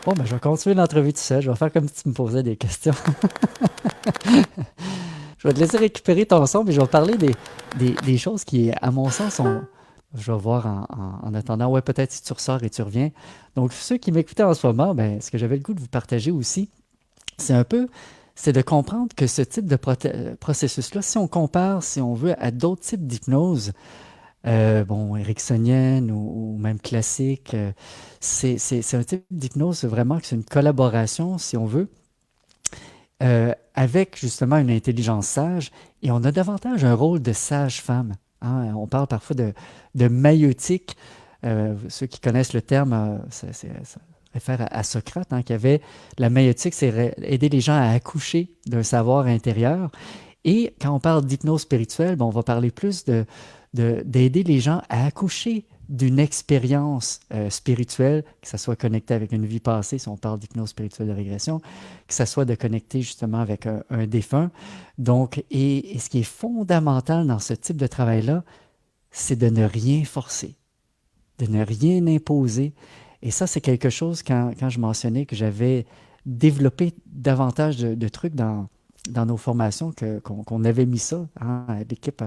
Bon, ben, je vais continuer l'entrevue tout seul. Je vais faire comme si tu me posais des questions. Je vais te laisser récupérer ton son, mais je vais parler des choses qui, à mon sens, sont. Je vais voir en attendant. Ouais, peut-être si tu ressors et tu reviens. Donc, ceux qui m'écoutaient en ce moment, ben, ce que j'avais le goût de vous partager aussi, c'est un peu, c'est de comprendre que ce type de processus-là, si on compare, si on veut, à d'autres types d'hypnose, bon, ericksonienne ou même classique, c'est un type d'hypnose vraiment que c'est une collaboration, si on veut, avec justement une intelligence sage, et on a davantage un rôle de sage-femme. Hein. On parle parfois de maïeutique. Ceux qui connaissent le terme, ça réfère à Socrate, hein, qui avait la maïeutique, c'est aider les gens à accoucher d'un savoir intérieur. Et quand on parle d'hypnose spirituelle, ben, on va parler plus d'aider les gens à accoucher d'une expérience spirituelle, que ça soit connecté avec une vie passée, si on parle d'hypnose spirituelle de régression, que ça soit de connecter justement avec un défunt. Donc, et ce qui est fondamental dans ce type de travail-là, c'est de ne rien forcer, de ne rien imposer. Et ça, c'est quelque chose, quand je mentionnais que j'avais développé davantage de trucs dans nos formations, qu'on avait mis ça, hein, l'équipe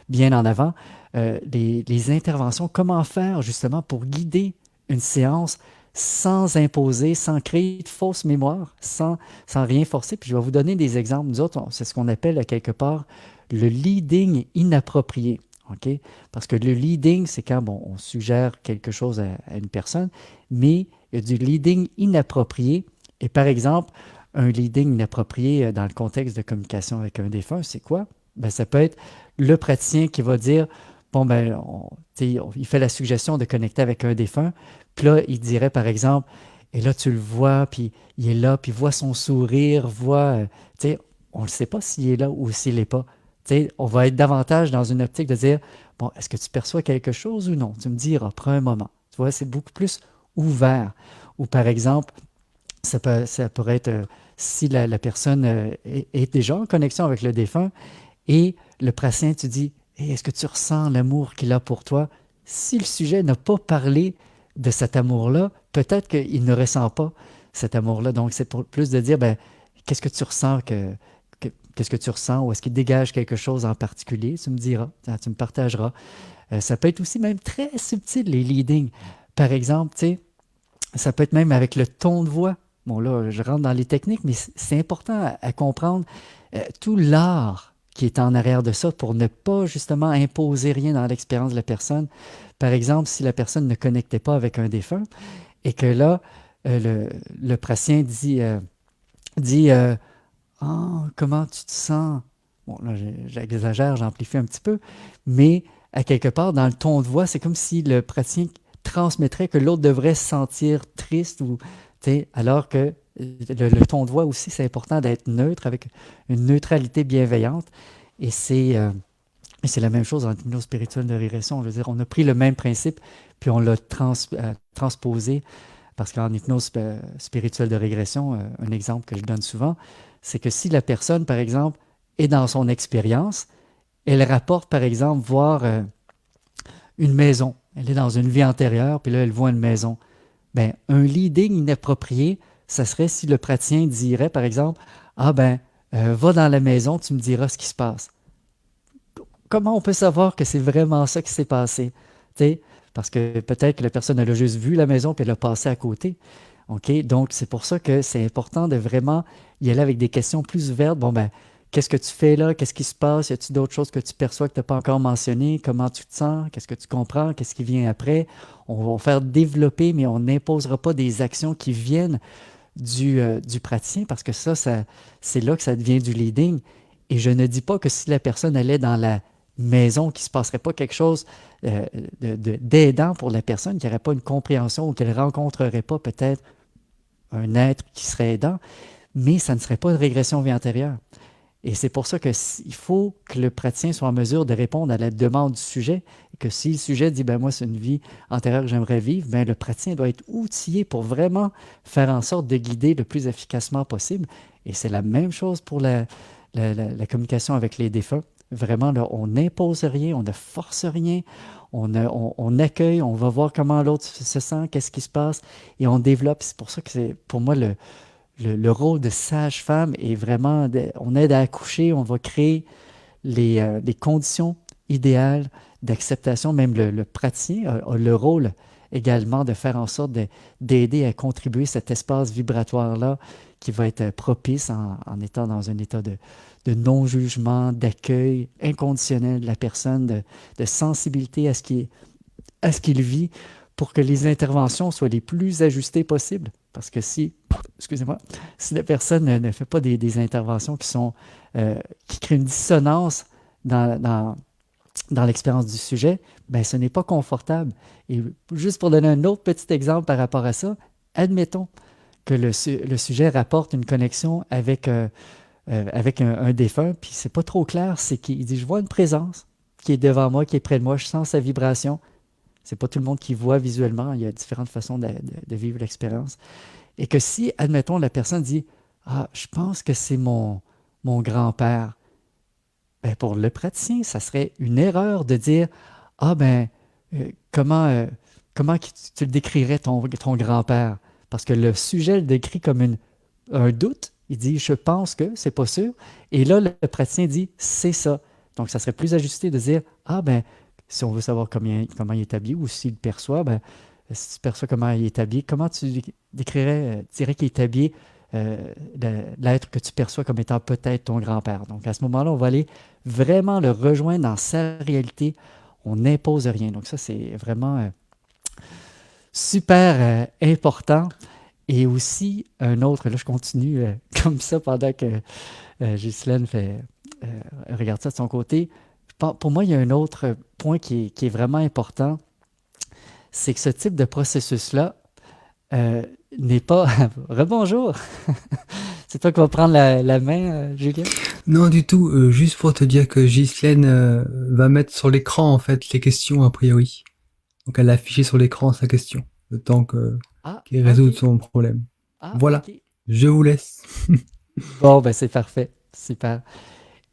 bien en avant, les interventions, comment faire justement pour guider une séance sans imposer, sans créer de fausses mémoires, sans rien forcer. Puis je vais vous donner des exemples. Nous autres, c'est ce qu'on appelle quelque part le leading inapproprié. Okay? Parce que le leading, c'est quand bon, on suggère quelque chose à une personne, mais il y a du leading inapproprié. Et par exemple, un leading inapproprié dans le contexte de communication avec un défunt, c'est quoi? Ben, ça peut être le praticien qui va dire, bon, ben, il fait la suggestion de connecter avec un défunt, puis là, il dirait par exemple, et là, tu le vois, puis il est là, puis voit son sourire, on ne sait pas s'il est là ou s'il n'est pas. On va être davantage dans une optique de dire, bon, est-ce que tu perçois quelque chose ou non? Tu me diras, prends un moment. Tu vois, c'est beaucoup plus ouvert. Ou par exemple, ça pourrait être si la personne est déjà en connexion avec le défunt et le praticien, tu dis, hey, est-ce que tu ressens l'amour qu'il a pour toi? Si le sujet n'a pas parlé de cet amour-là, peut-être qu'il ne ressent pas cet amour-là. Donc, c'est pour plus de dire, ben, qu'est-ce que tu ressens qu'est-ce que tu ressens ou est-ce qu'il dégage quelque chose en particulier? Tu me diras, tu me partageras. Ça peut être aussi même très subtil, les leadings. Par exemple, tu sais, ça peut être même avec le ton de voix. Bon, là, je rentre dans les techniques, mais c'est important à comprendre tout l'art qui est en arrière de ça pour ne pas justement imposer rien dans l'expérience de la personne. Par exemple, si la personne ne connectait pas avec un défunt et que là, le praticien dit ah, comment tu te sens? Bon, là, j'exagère, j'amplifie un petit peu, mais à quelque part, dans le ton de voix, c'est comme si le praticien transmettrait que l'autre devrait se sentir triste ou, alors que le ton de voix aussi, c'est important d'être neutre, avec une neutralité bienveillante. Et c'est la même chose en hypnose spirituelle de régression. Je veux dire, on a pris le même principe, puis on l'a transposé, parce qu'en hypnose spirituelle de régression, un exemple que je donne souvent, c'est que si la personne, par exemple, est dans son expérience, elle rapporte, par exemple, voir une maison. Elle est dans une vie antérieure, puis là, elle voit une maison. Ben, un leading inapproprié, ça serait si le praticien dirait, par exemple, ah ben, va dans la maison, tu me diras ce qui se passe. Comment on peut savoir que c'est vraiment ça qui s'est passé? T'sais, parce que peut-être que la personne elle a juste vu la maison puis elle a passé à côté. OK? Donc, c'est pour ça que c'est important de vraiment y aller avec des questions plus ouvertes. Bon, ben, qu'est-ce que tu fais là? Qu'est-ce qui se passe? Y a-t-il d'autres choses que tu perçois que tu n'as pas encore mentionnées? Comment tu te sens? Qu'est-ce que tu comprends? Qu'est-ce qui vient après? On va faire développer, mais on n'imposera pas des actions qui viennent du praticien parce que c'est là que ça devient du leading. Et je ne dis pas que si la personne allait dans la maison, qu'il ne se passerait pas quelque chose d'aidant pour la personne, qu'il n'y aurait pas une compréhension ou qu'elle ne rencontrerait pas peut-être un être qui serait aidant, mais ça ne serait pas une régression vie antérieure. Et c'est pour ça qu'il faut que le praticien soit en mesure de répondre à la demande du sujet et que si le sujet dit ben moi c'est une vie antérieure que j'aimerais vivre, ben le praticien doit être outillé pour vraiment faire en sorte de guider le plus efficacement possible. Et c'est la même chose pour la communication avec les défunts. Vraiment, là, on n'impose rien, on ne force rien, on accueille, on va voir comment l'autre se sent, qu'est-ce qui se passe, et on développe. C'est pour ça que c'est pour moi le rôle de sage-femme est vraiment, on aide à accoucher, on va créer les conditions idéales d'acceptation. Même le praticien a le rôle également de faire en sorte d'aider à contribuer cet espace vibratoire-là qui va être propice en étant dans un état de non-jugement, d'accueil inconditionnel de la personne, de sensibilité à ce qu'il vit pour que les interventions soient les plus ajustées possibles. Parce que excusez-moi, si la personne ne fait pas des interventions qui créent une dissonance dans l'expérience du sujet, ben ce n'est pas confortable. Et juste pour donner un autre petit exemple par rapport à ça, admettons que le sujet rapporte une connexion avec un défunt, puis c'est pas trop clair, c'est qu'il dit, je vois une présence qui est devant moi, qui est près de moi, je sens sa vibration. C'est pas tout le monde qui voit visuellement, il y a différentes façons de vivre l'expérience. Et que si, admettons, la personne dit, ah, je pense que c'est mon grand-père, ben pour le praticien, ça serait une erreur de dire, ah ben, comment tu le décrirais ton grand-père? Parce que le sujet le décrit comme un doute. Il dit, je pense que, c'est pas sûr. Et là, le praticien dit, c'est ça. Donc, ça serait plus ajusté de dire, ah ben, si on veut savoir comment il est habillé ou s'il perçoit, ben, si tu perçois comment il est habillé, comment tu dirais qu'il est habillé l'être que tu perçois comme étant peut-être ton grand-père. Donc, à ce moment-là, on va aller vraiment le rejoindre dans sa réalité. On n'impose rien. Donc, ça, c'est vraiment super important. Et aussi, un autre, là, je continue comme ça pendant que Ghislaine regarde ça de son côté. Pour moi, il y a un autre point qui est vraiment important, c'est que ce type de processus-là n'est pas... Rebonjour! C'est toi qui vas prendre la main, Julien? Non, du tout. Juste pour te dire que Ghislaine va mettre sur l'écran, en fait, les questions, a priori. Donc, elle a affiché sur l'écran sa question, le temps qu'elle résout son problème. Voilà, okay. Je vous laisse. Bon, ben c'est parfait. Super.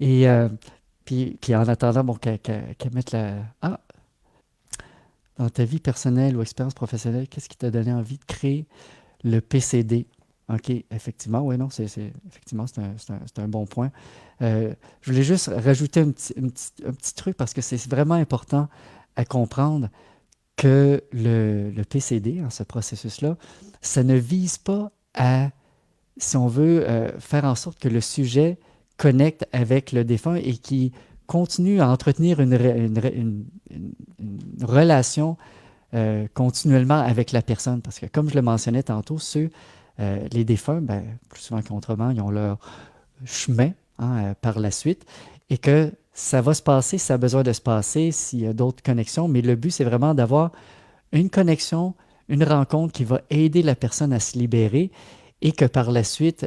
Et puis en attendant, bon, qu'elle mette dans ta vie personnelle ou expérience professionnelle, qu'est-ce qui t'a donné envie de créer le PCD? OK, effectivement, oui, non, effectivement, c'est un bon point. Je voulais juste rajouter un petit truc parce que c'est vraiment important à comprendre que le PCD, hein, ce processus-là, ça ne vise pas à, si on veut, faire en sorte que le sujet connecte avec le défunt et qui continue à entretenir une relation continuellement avec la personne. Parce que, comme je le mentionnais tantôt, les défunts, ben, plus souvent qu'autrement, ils ont leur chemin par la suite et que ça va se passer, ça a besoin de se passer, s'il y a d'autres connexions, mais le but, c'est vraiment d'avoir une connexion, une rencontre qui va aider la personne à se libérer et que par la suite,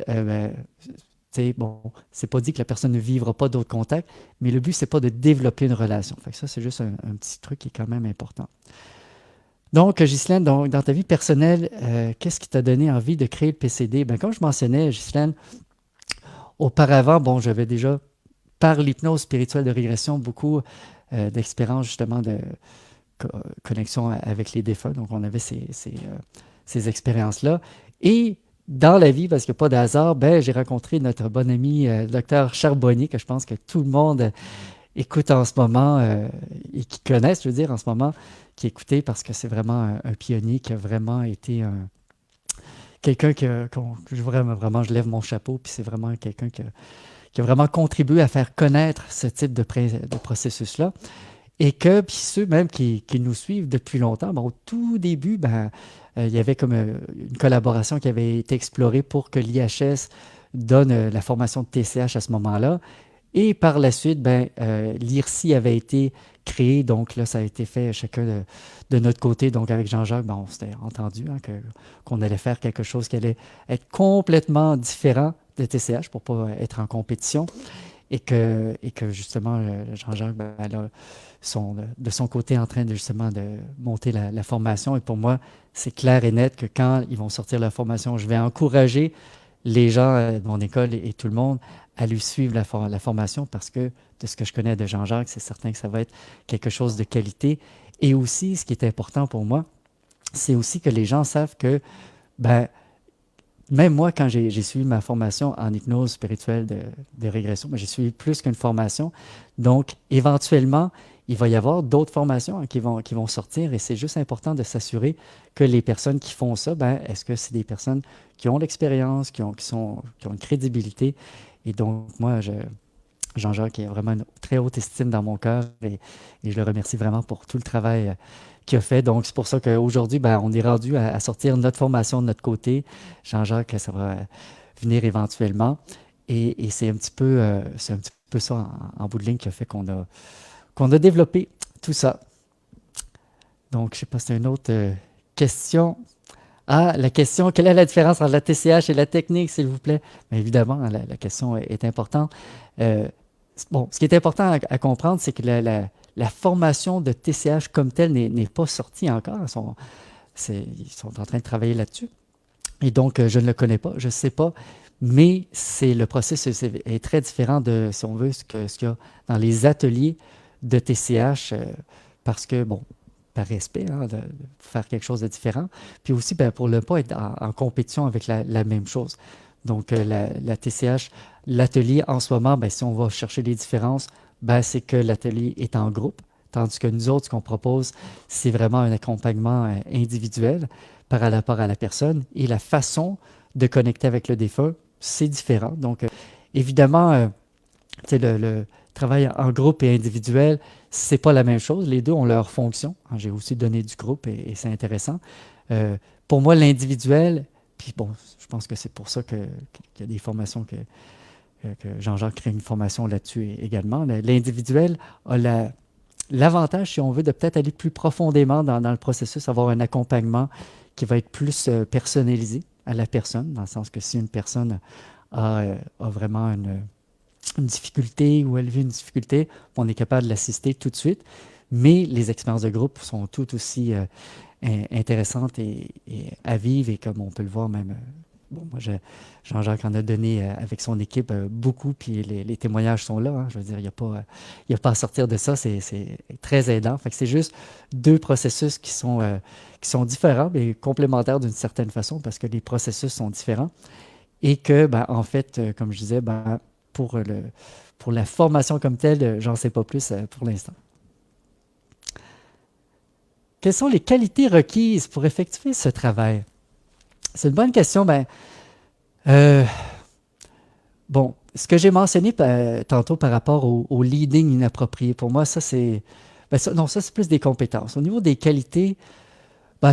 bon, c'est pas dit que la personne ne vivra pas d'autres contacts, mais le but, c'est pas de développer une relation. Fait que ça, c'est juste un petit truc qui est quand même important. Donc, Ghislaine, dans ta vie personnelle, qu'est-ce qui t'a donné envie de créer le PCD? Ben, comme je mentionnais, Ghislaine, auparavant, bon, j'avais déjà, par l'hypnose spirituelle de régression, beaucoup d'expériences justement de connexion avec les défunts. Donc, on avait ces expériences-là. Et dans la vie, parce qu'il n'y a pas de hasard, ben, j'ai rencontré notre bon ami, le docteur Charbonnier, que je pense que tout le monde écoute en ce moment et qui connaissent, je veux dire, en ce moment, qui écoutait parce que c'est vraiment un pionnier qui a vraiment été quelqu'un que vraiment, je lève mon chapeau, puis c'est vraiment quelqu'un qui a vraiment contribué à faire connaître ce type de processus-là. Et que, puis ceux même qui nous suivent depuis longtemps, au tout début, il y avait comme une collaboration qui avait été explorée pour que l'IHS donne la formation de TCH à ce moment-là. Et par la suite, l'IRSI avait été créé, donc là, ça a été fait chacun de notre côté. Donc avec Jean-Jacques, on s'était entendu qu'on allait faire quelque chose qui allait être complètement différent de TCH pour ne pas être en compétition. Et que justement, Jean-Jacques, de son côté, en train justement de monter la formation. Et pour moi, c'est clair et net que quand ils vont sortir la formation, je vais encourager les gens de mon école et tout le monde à lui suivre la formation parce que de ce que je connais de Jean-Jacques, c'est certain que ça va être quelque chose de qualité. Et aussi, ce qui est important pour moi, c'est aussi que les gens savent que, même moi, quand j'ai suivi ma formation en hypnose spirituelle de régression, j'ai suivi plus qu'une formation. Donc, éventuellement, il va y avoir d'autres formations qui vont sortir et c'est juste important de s'assurer que les personnes qui font ça, est-ce que c'est des personnes qui ont l'expérience, qui ont une crédibilité. Et donc, moi, Jean-Jacques a vraiment une très haute estime dans mon cœur et je le remercie vraiment pour tout le travail qu'il a fait. Donc, c'est pour ça qu'aujourd'hui, on est rendu à sortir notre formation de notre côté. Jean-Jacques, ça va venir éventuellement. Et c'est un petit peu ça en bout de ligne qui a fait qu'on a développé tout ça. Donc, je ne sais pas si c'est une autre question. Ah, la question, quelle est la différence entre la TCH et la technique, s'il vous plaît? Bien, évidemment, la question est importante. Ce qui est important à comprendre, c'est que la formation de TCH comme telle n'est pas sortie encore. Ils sont en train de travailler là-dessus. Et donc, je ne le connais pas, je ne sais pas, mais le processus est très différent de, si on veut, ce qu'il y a dans les ateliers de TCH, parce que, par respect, de faire quelque chose de différent, puis aussi pour ne pas être en compétition avec la même chose. Donc, la TCH, l'atelier en ce moment, si on va chercher les différences, c'est que l'atelier est en groupe, tandis que nous autres, ce qu'on propose, c'est vraiment un accompagnement individuel par rapport à la personne et la façon de connecter avec le défunt, c'est différent. Donc, évidemment, le travail en groupe et individuel, c'est pas la même chose. Les deux ont leur fonction. J'ai aussi donné du groupe et c'est intéressant. Pour moi, l'individuel, puis je pense que c'est pour ça qu'il y a des formations que Jean-Jacques crée une formation là-dessus également. L'individuel a l'avantage, si on veut, de peut-être aller plus profondément dans le processus, avoir un accompagnement qui va être plus personnalisé à la personne, dans le sens que si une personne a vraiment une difficulté ou elle vit une difficulté, on est capable de l'assister tout de suite. Mais les expériences de groupe sont tout aussi intéressantes et à vivre. Et comme on peut le voir même, moi, Jean-Jacques en a donné avec son équipe beaucoup, puis les témoignages sont là. Je veux dire, il n'y a pas à sortir de ça. C'est très aidant. Fait que c'est juste deux processus qui sont différents, mais complémentaires d'une certaine façon, parce que les processus sont différents. Et que, en fait, comme je disais, pour la formation comme telle, j'en sais pas plus pour l'instant. Quelles sont les qualités requises pour effectuer ce travail? C'est une bonne question. Ce que j'ai mentionné tantôt par rapport au leading inapproprié, pour moi, ça, c'est plus des compétences. Au niveau des qualités,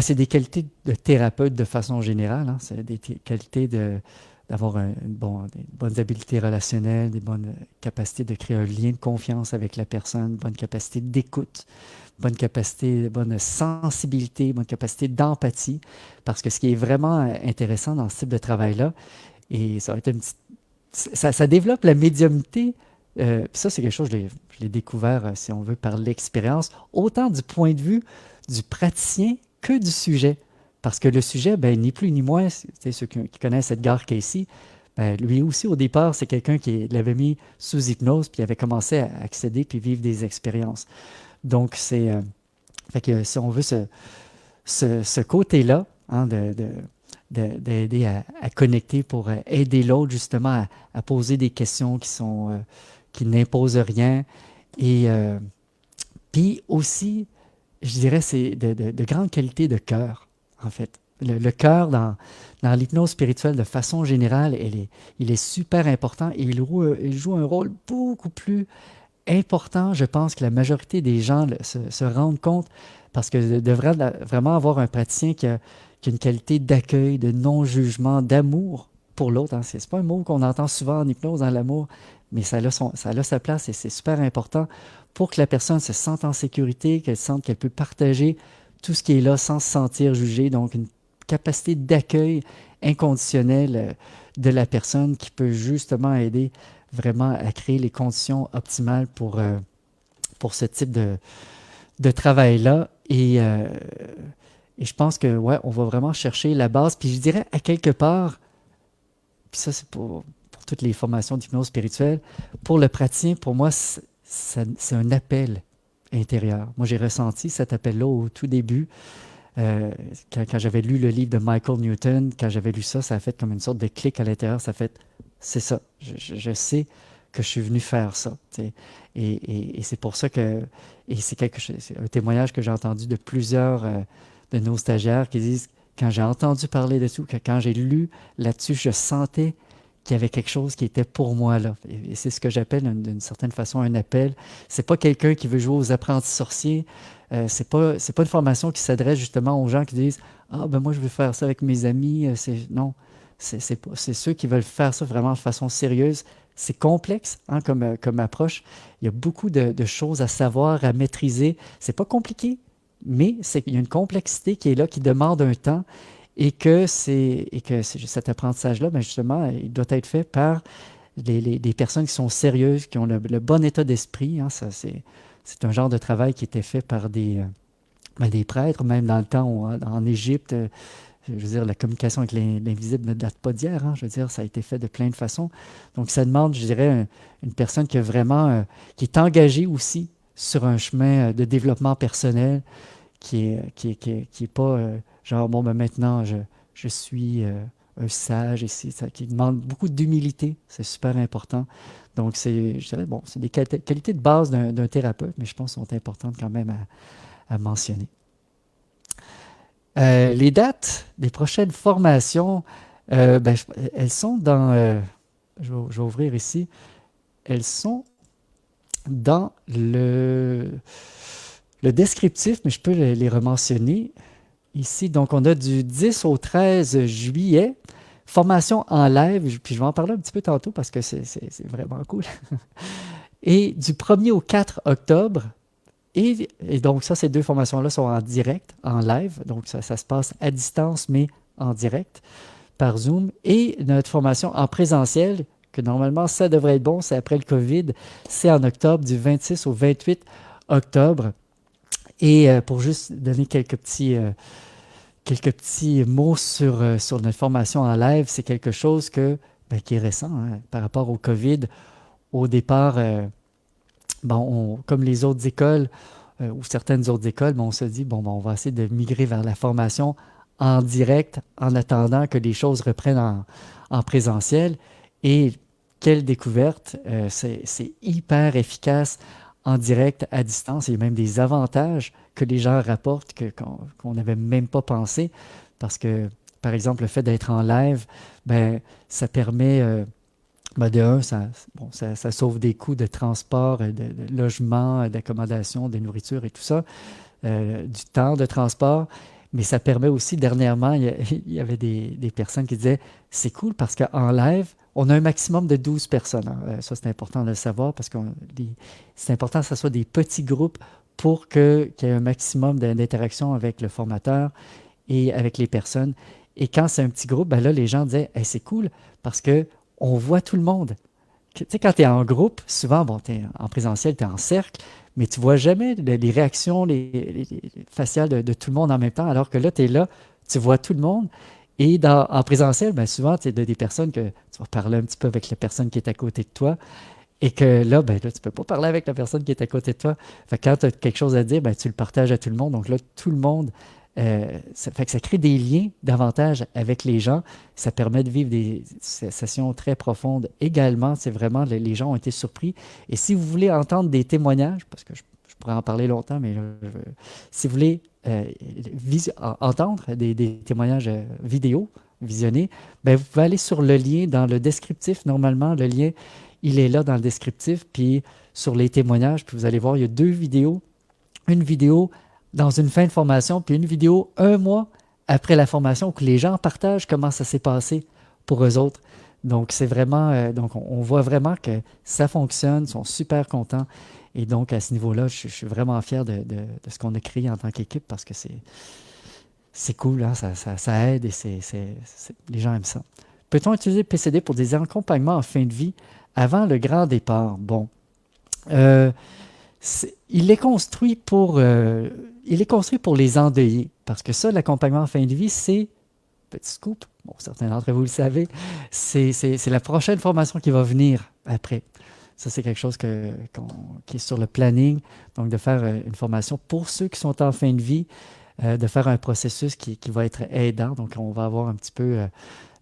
c'est des qualités de thérapeute de façon générale. C'est des qualités d'avoir des bonnes habiletés relationnelles, des bonnes capacités de créer un lien de confiance avec la personne, bonne capacité d'écoute, bonne capacité, bonne sensibilité, bonne capacité d'empathie. Parce que ce qui est vraiment intéressant dans ce type de travail-là, et ça va être ça développe la médiumnité. Puis ça, c'est quelque chose, je l'ai découvert, si on veut, par l'expérience, autant du point de vue du praticien que du sujet. Parce que le sujet, ni plus ni moins, ceux qui connaissent Edgar Cayce, lui aussi, au départ, c'est quelqu'un qui l'avait mis sous hypnose, puis avait commencé à accéder puis vivre des expériences. Donc, fait que si on veut ce côté-là, d'aider à connecter pour aider l'autre, justement, à poser des questions qui n'imposent rien. Et puis aussi, je dirais, c'est de grande qualité de cœur, en fait. le cœur dans l'hypnose spirituelle de façon générale, il est super important et il joue un rôle beaucoup plus important, je pense, que la majorité des gens se rendent compte, parce que devrait vraiment avoir un praticien qui a une qualité d'accueil, de non-jugement, d'amour pour l'autre. Hein. C'est pas un mot qu'on entend souvent en hypnose, dans l'amour, mais ça a sa place et c'est super important pour que la personne se sente en sécurité, qu'elle sente qu'elle peut partager tout ce qui est là sans se sentir jugée. Donc, une capacité d'accueil inconditionnel de la personne qui peut justement aider vraiment à créer les conditions optimales pour ce type de travail-là. Et je pense que, ouais, on va vraiment chercher la base. Puis je dirais, à quelque part, puis ça, c'est pour toutes les formations d'hypnose spirituelle, pour le praticien, pour moi, c'est un appel intérieur. Moi, j'ai ressenti cet appel-là au tout début. Quand j'avais lu le livre de Michael Newton, quand j'avais lu ça, ça a fait comme une sorte de clic à l'intérieur. Ça a fait, c'est ça. Je sais que je suis venu faire ça. Et c'est pour ça que, et c'est un témoignage que j'ai entendu de plusieurs de nos stagiaires qui disent, quand j'ai entendu parler de tout, que quand j'ai lu là-dessus, je sentais qu'il y avait quelque chose qui était pour moi là. Et c'est ce que j'appelle d'une certaine façon un appel. C'est pas quelqu'un qui veut jouer aux apprentis sorciers. C'est pas une formation qui s'adresse justement aux gens qui disent ah ben moi je veux faire ça avec mes amis. Non, c'est ceux qui veulent faire ça vraiment de façon sérieuse. C'est complexe hein, comme approche. Il y a beaucoup de choses à savoir, à maîtriser. C'est pas compliqué, mais il y a une complexité qui est là, qui demande un temps. Et que cet apprentissage-là, ben justement, il doit être fait par des personnes qui sont sérieuses, qui ont le bon état d'esprit. Hein, c'est un genre de travail qui était fait par des prêtres, même dans le temps en Égypte. Je veux dire, la communication avec l'invisible ne date pas d'hier. Hein, je veux dire, ça a été fait de plein de façons. Donc, ça demande, je dirais, une personne qui a vraiment, qui est engagée aussi sur un chemin de développement personnel, qui est pas genre, bon, ben maintenant, je suis un sage, qui demande beaucoup d'humilité. C'est super important. Donc, je dirais, bon, c'est des qualités de base d'un thérapeute, mais je pense qu'elles sont importantes quand même à mentionner. Les dates des prochaines formations, elles sont dans... je vais ouvrir ici. Elles sont dans le descriptif, mais je peux les rementionner ici. Donc, on a du 10 au 13 juillet, formation en live, puis je vais en parler un petit peu tantôt parce que c'est vraiment cool. Et du 1er au 4 octobre, et donc ça, ces deux formations-là sont en direct, en live, donc ça se passe à distance, mais en direct, par Zoom. Et notre formation en présentiel, que normalement, ça devrait être bon, c'est après le COVID, c'est en octobre, du 26 au 28 octobre. Et pour juste donner quelques petits mots sur notre formation en live, c'est quelque chose qui est récent hein, par rapport au COVID. Au départ, comme les autres écoles ou certaines autres écoles, on se dit, on va essayer de migrer vers la formation en direct en attendant que les choses reprennent en présentiel. Et quelle découverte! C'est hyper efficace en direct, à distance. Il y a même des avantages que les gens rapportent qu'on n'avait même pas pensé. Parce que, par exemple, le fait d'être en live, ça permet, ça sauve des coûts de transport, de logement, d'accommodation, de nourriture et tout ça, du temps de transport. Mais ça permet aussi, dernièrement, il y avait des personnes qui disaient « C'est cool parce qu'en live, on a un maximum de 12 personnes. Hein. » Ça, c'est important de le savoir parce que c'est important que ce soit des petits groupes pour qu'il y ait un maximum d'interaction avec le formateur et avec les personnes. Et quand c'est un petit groupe, là, les gens disaient hey, « C'est cool parce qu'on voit tout le monde. » Tu sais, quand tu es en groupe, souvent, tu es en présentiel, tu es en cercle, mais tu ne vois jamais les réactions les faciales de tout le monde en même temps, alors que là, tu es là, tu vois tout le monde. Et en présentiel, souvent, tu as des personnes que tu vas parler un petit peu avec la personne qui est à côté de toi, et que là, tu ne peux pas parler avec la personne qui est à côté de toi. Fait que quand tu as quelque chose à dire, tu le partages à tout le monde. Donc là, tout le monde, ça fait que ça crée des liens davantage avec les gens. Ça permet de vivre des sessions très profondes également. C'est vraiment, les gens ont été surpris. Et si vous voulez entendre des témoignages, parce que je pourrais en parler longtemps, mais là, si vous voulez entendre des témoignages vidéo, visionnés, ben, vous pouvez aller sur le lien dans le descriptif. Normalement, le lien, il est là dans le descriptif, puis sur les témoignages, puis vous allez voir, il y a 2 vidéos. Une vidéo dans une fin de formation, puis une vidéo 1 mois après la formation, où les gens partagent comment ça s'est passé pour eux autres. Donc, c'est vraiment, donc on voit vraiment que ça fonctionne, ils sont super contents. Et donc, à ce niveau-là, je suis vraiment fier de ce qu'on a créé en tant qu'équipe parce que c'est cool, hein, ça aide et les gens aiment ça. Peut-on utiliser PCD pour des accompagnements en fin de vie avant le grand départ? Bon. Il est construit pour les endeuillés. Parce que ça, l'accompagnement en fin de vie, c'est, petit scoop, bon, certains d'entre vous le savez, c'est la prochaine formation qui va venir après. Ça, c'est quelque chose qui est sur le planning. Donc, de faire une formation pour ceux qui sont en fin de vie, de faire un processus qui va être aidant. Donc, on va avoir un petit peu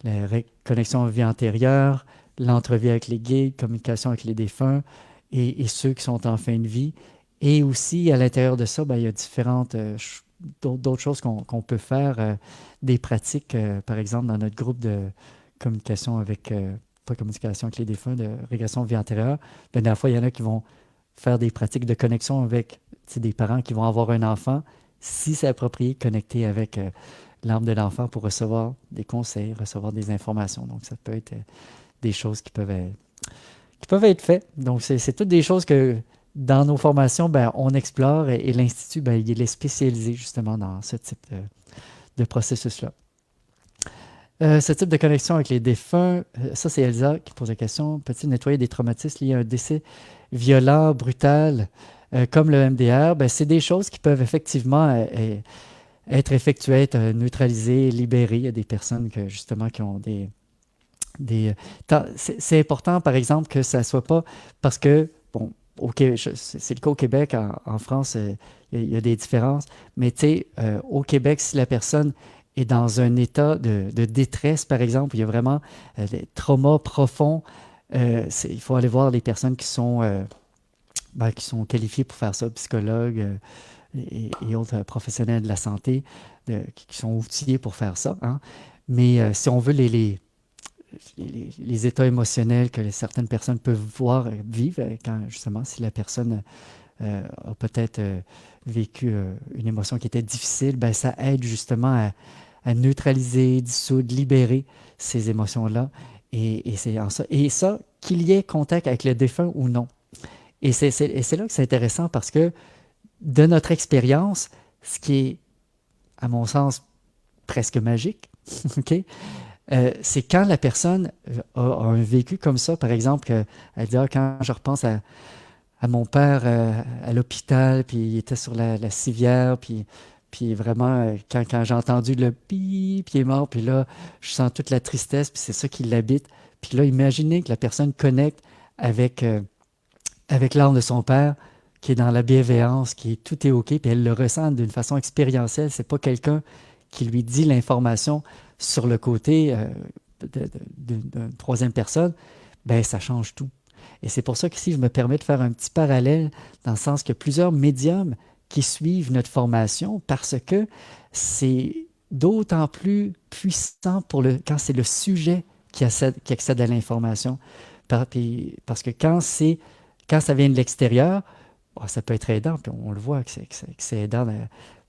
la connexion vie antérieure, l'entrevue avec les guides, communication avec les défunts et ceux qui sont en fin de vie. Et aussi, à l'intérieur de ça, ben, il y a d'autres choses qu'on peut faire, des pratiques, par exemple, dans notre groupe de communication avec, pas communication avec les défunts, de régression vie antérieure. La dernière fois, il y en a qui vont faire des pratiques de connexion avec des parents qui vont avoir un enfant, si c'est approprié, connecter avec l'âme de l'enfant pour recevoir des conseils, recevoir des informations. Donc, ça peut être des choses qui peuvent être faites. Donc, c'est toutes des choses que dans nos formations, ben, on explore et l'Institut, ben, il est spécialisé justement dans ce type de processus-là. Ce type de connexion avec les défunts, ça c'est Elsa qui pose la question. Peut-il nettoyer des traumatismes liés à un décès violent, brutal, comme le MDR? Ben, c'est des choses qui peuvent effectivement être effectuées, être neutralisées, libérées. Il y a des personnes justement qui ont c'est important, par exemple, que ça ne soit pas parce que, bon, c'est le cas au Québec, en France, il y a des différences, mais tu sais, au Québec, si la personne est dans un état de détresse, par exemple, il y a vraiment des traumas profonds, il faut aller voir les personnes qui sont qualifiées pour faire ça, psychologues et autres professionnels de la santé, qui sont outillés pour faire ça. Hein. Mais si on veut les états émotionnels que certaines personnes peuvent vivre, quand justement, si la personne a peut-être vécu une émotion qui était difficile, ben, ça aide justement à neutraliser, dissoudre, libérer ces émotions-là. Et ça, qu'il y ait contact avec le défunt ou non. Et c'est là que c'est intéressant parce que de notre expérience, ce qui est, à mon sens, presque magique, OK? C'est quand la personne a un vécu comme ça, par exemple, elle dit quand je repense à mon père à l'hôpital, puis il était sur la civière, puis vraiment, quand j'ai entendu le pip, puis il est mort, puis là, je sens toute la tristesse, puis c'est ça qui l'habite. Puis là, imaginez que la personne connecte avec l'âme de son père, qui est dans la bienveillance, tout est OK, puis elle le ressent d'une façon expérientielle. C'est pas quelqu'un qui lui dit l'information sur le côté d'une troisième personne, ben ça change tout. Et c'est pour ça qu'ici, je me permets de faire un petit parallèle dans le sens qu'il y a plusieurs médiums qui suivent notre formation parce que c'est d'autant plus puissant quand c'est le sujet qui accède à l'information. Parce que quand ça vient de l'extérieur, ça peut être aidant, puis on le voit que c'est aidant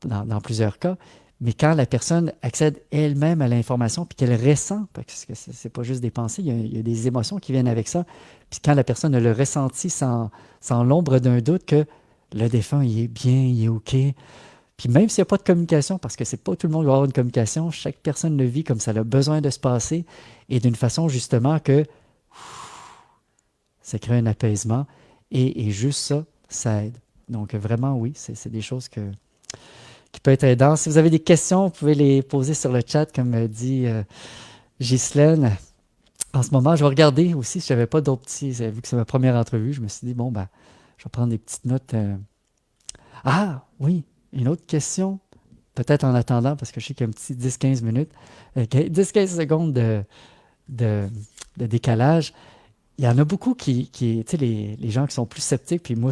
dans plusieurs cas. Mais quand la personne accède elle-même à l'information puis qu'elle ressent, parce que c'est pas juste des pensées, il y a des émotions qui viennent avec ça. Puis quand la personne a le ressenti sans l'ombre d'un doute que le défunt, il est bien, il est OK. Puis même s'il n'y a pas de communication, parce que c'est pas tout le monde qui va avoir une communication, chaque personne le vit comme ça a besoin de se passer et d'une façon justement que ça crée un apaisement et juste ça aide. Donc vraiment, oui, c'est des choses qui peuvent être aidantes. Si vous avez des questions, vous pouvez les poser sur le chat, comme dit Ghislaine. En ce moment, je vais regarder aussi si je n'avais pas d'autres petits. Vu que c'est ma première entrevue, je me suis dit, bon, ben, je vais prendre des petites notes. Ah, oui, une autre question. Peut-être en attendant, parce que je sais qu'il y a un petit 10-15 minutes. 10-15 secondes de décalage. Il y en a beaucoup qui tu sais, les gens qui sont plus sceptiques, puis moi,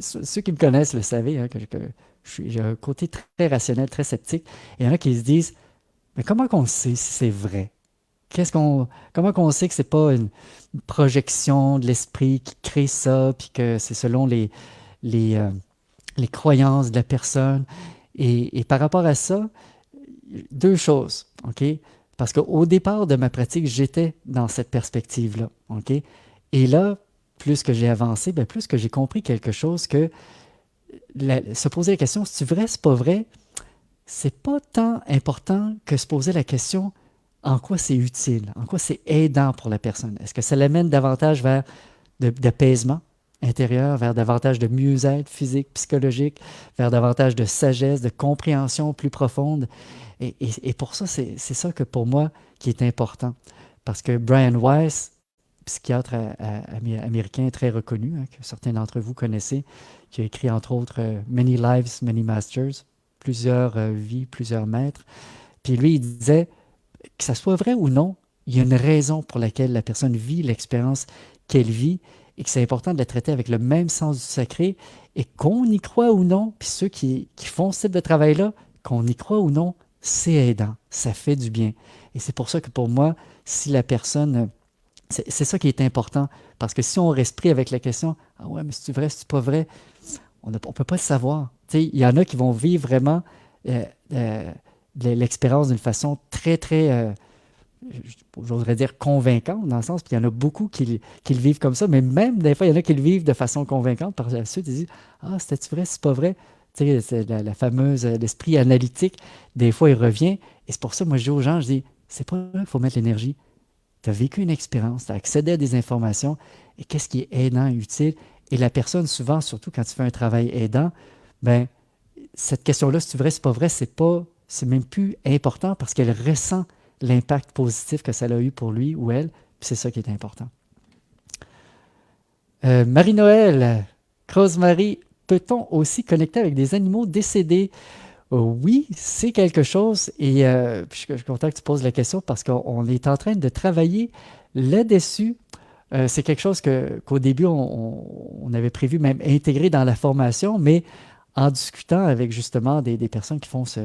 ceux qui me connaissent le savent, hein, que j'ai un côté très rationnel, très sceptique. Et il y en a qui se disent, mais comment qu'on sait si c'est vrai? Comment qu'on sait que c'est pas une projection de l'esprit qui crée ça, puis que c'est selon les, euh, les croyances de la personne? Et par rapport à ça, deux choses, OK? Parce qu'au départ de ma pratique, j'étais dans cette perspective-là, OK? Et là, plus que j'ai avancé, ben plus que j'ai compris quelque chose que se poser la question, c'est vrai, c'est pas vrai, c'est pas tant important que se poser la question en quoi c'est utile, en quoi c'est aidant pour la personne. Est-ce que ça l'amène davantage vers d'apaisement intérieur, vers davantage de mieux-être physique, psychologique, vers davantage de sagesse, de compréhension plus profonde. Et pour ça, c'est ça que pour moi qui est important. Parce que Brian Weiss, psychiatre américain très reconnu, hein, que certains d'entre vous connaissez, qui a écrit entre autres Many Lives, Many Masters, plusieurs vies, plusieurs maîtres. Puis lui, il disait que ça soit vrai ou non, il y a une raison pour laquelle la personne vit l'expérience qu'elle vit et que c'est important de la traiter avec le même sens du sacré et qu'on y croit ou non, puis ceux qui font ce type de travail-là, qu'on y croit ou non, c'est aidant, ça fait du bien. Et c'est pour ça que pour moi, si la personne... C'est ça qui est important, parce que si on reste pris avec la question « Ah ouais, mais c'est vrai, c'est pas vrai », on ne peut pas le savoir. Il y en a qui vont vivre vraiment l'expérience d'une façon très, très, j'oserais dire convaincante, dans le sens, puis il y en a beaucoup qui le vivent comme ça, mais même des fois, il y en a qui le vivent de façon convaincante, par la suite, ils disent « Ah, c'était-tu vrai, c'est pas vrai ». C'est la fameuse, l'esprit analytique, des fois, il revient, et c'est pour ça, moi, je dis aux gens, je dis « C'est pas là qu'il faut mettre l'énergie. Tu as vécu une expérience, tu as accédé à des informations, et qu'est-ce qui est aidant, utile? Et la personne, souvent, surtout quand tu fais un travail aidant, ben, cette question-là, si c'est vrai, c'est pas vrai, c'est même plus important parce qu'elle ressent l'impact positif que ça a eu pour lui ou elle, puis c'est ça qui est important. Marie-Noël, Rosemary, peut-on aussi connecter avec des animaux décédés? Oui, c'est quelque chose et je suis content que tu poses la question parce qu'on est en train de travailler là-dessus. C'est quelque chose qu'au début, on avait prévu même intégrer dans la formation, mais en discutant avec justement des personnes qui font ce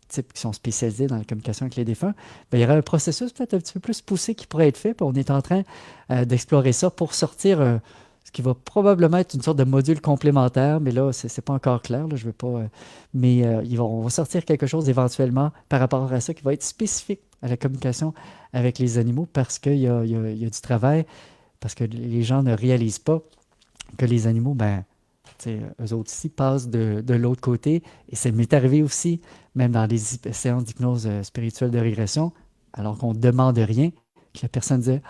type, qui sont spécialisées dans la communication avec les défunts, ben, il y aura un processus peut-être un petit peu plus poussé qui pourrait être fait. Puis on est en train d'explorer ça pour sortir ce qui va probablement être une sorte de module complémentaire, mais là, c'est pas encore clair. Là, je veux pas, mais on va sortir quelque chose éventuellement par rapport à ça qui va être spécifique à la communication avec les animaux parce qu'il y a du travail, parce que les gens ne réalisent pas que les animaux, ben, eux autres ici, passent de l'autre côté. Et ça m'est arrivé aussi, même dans les séances d'hypnose spirituelle de régression, alors qu'on ne demande rien, que la personne disait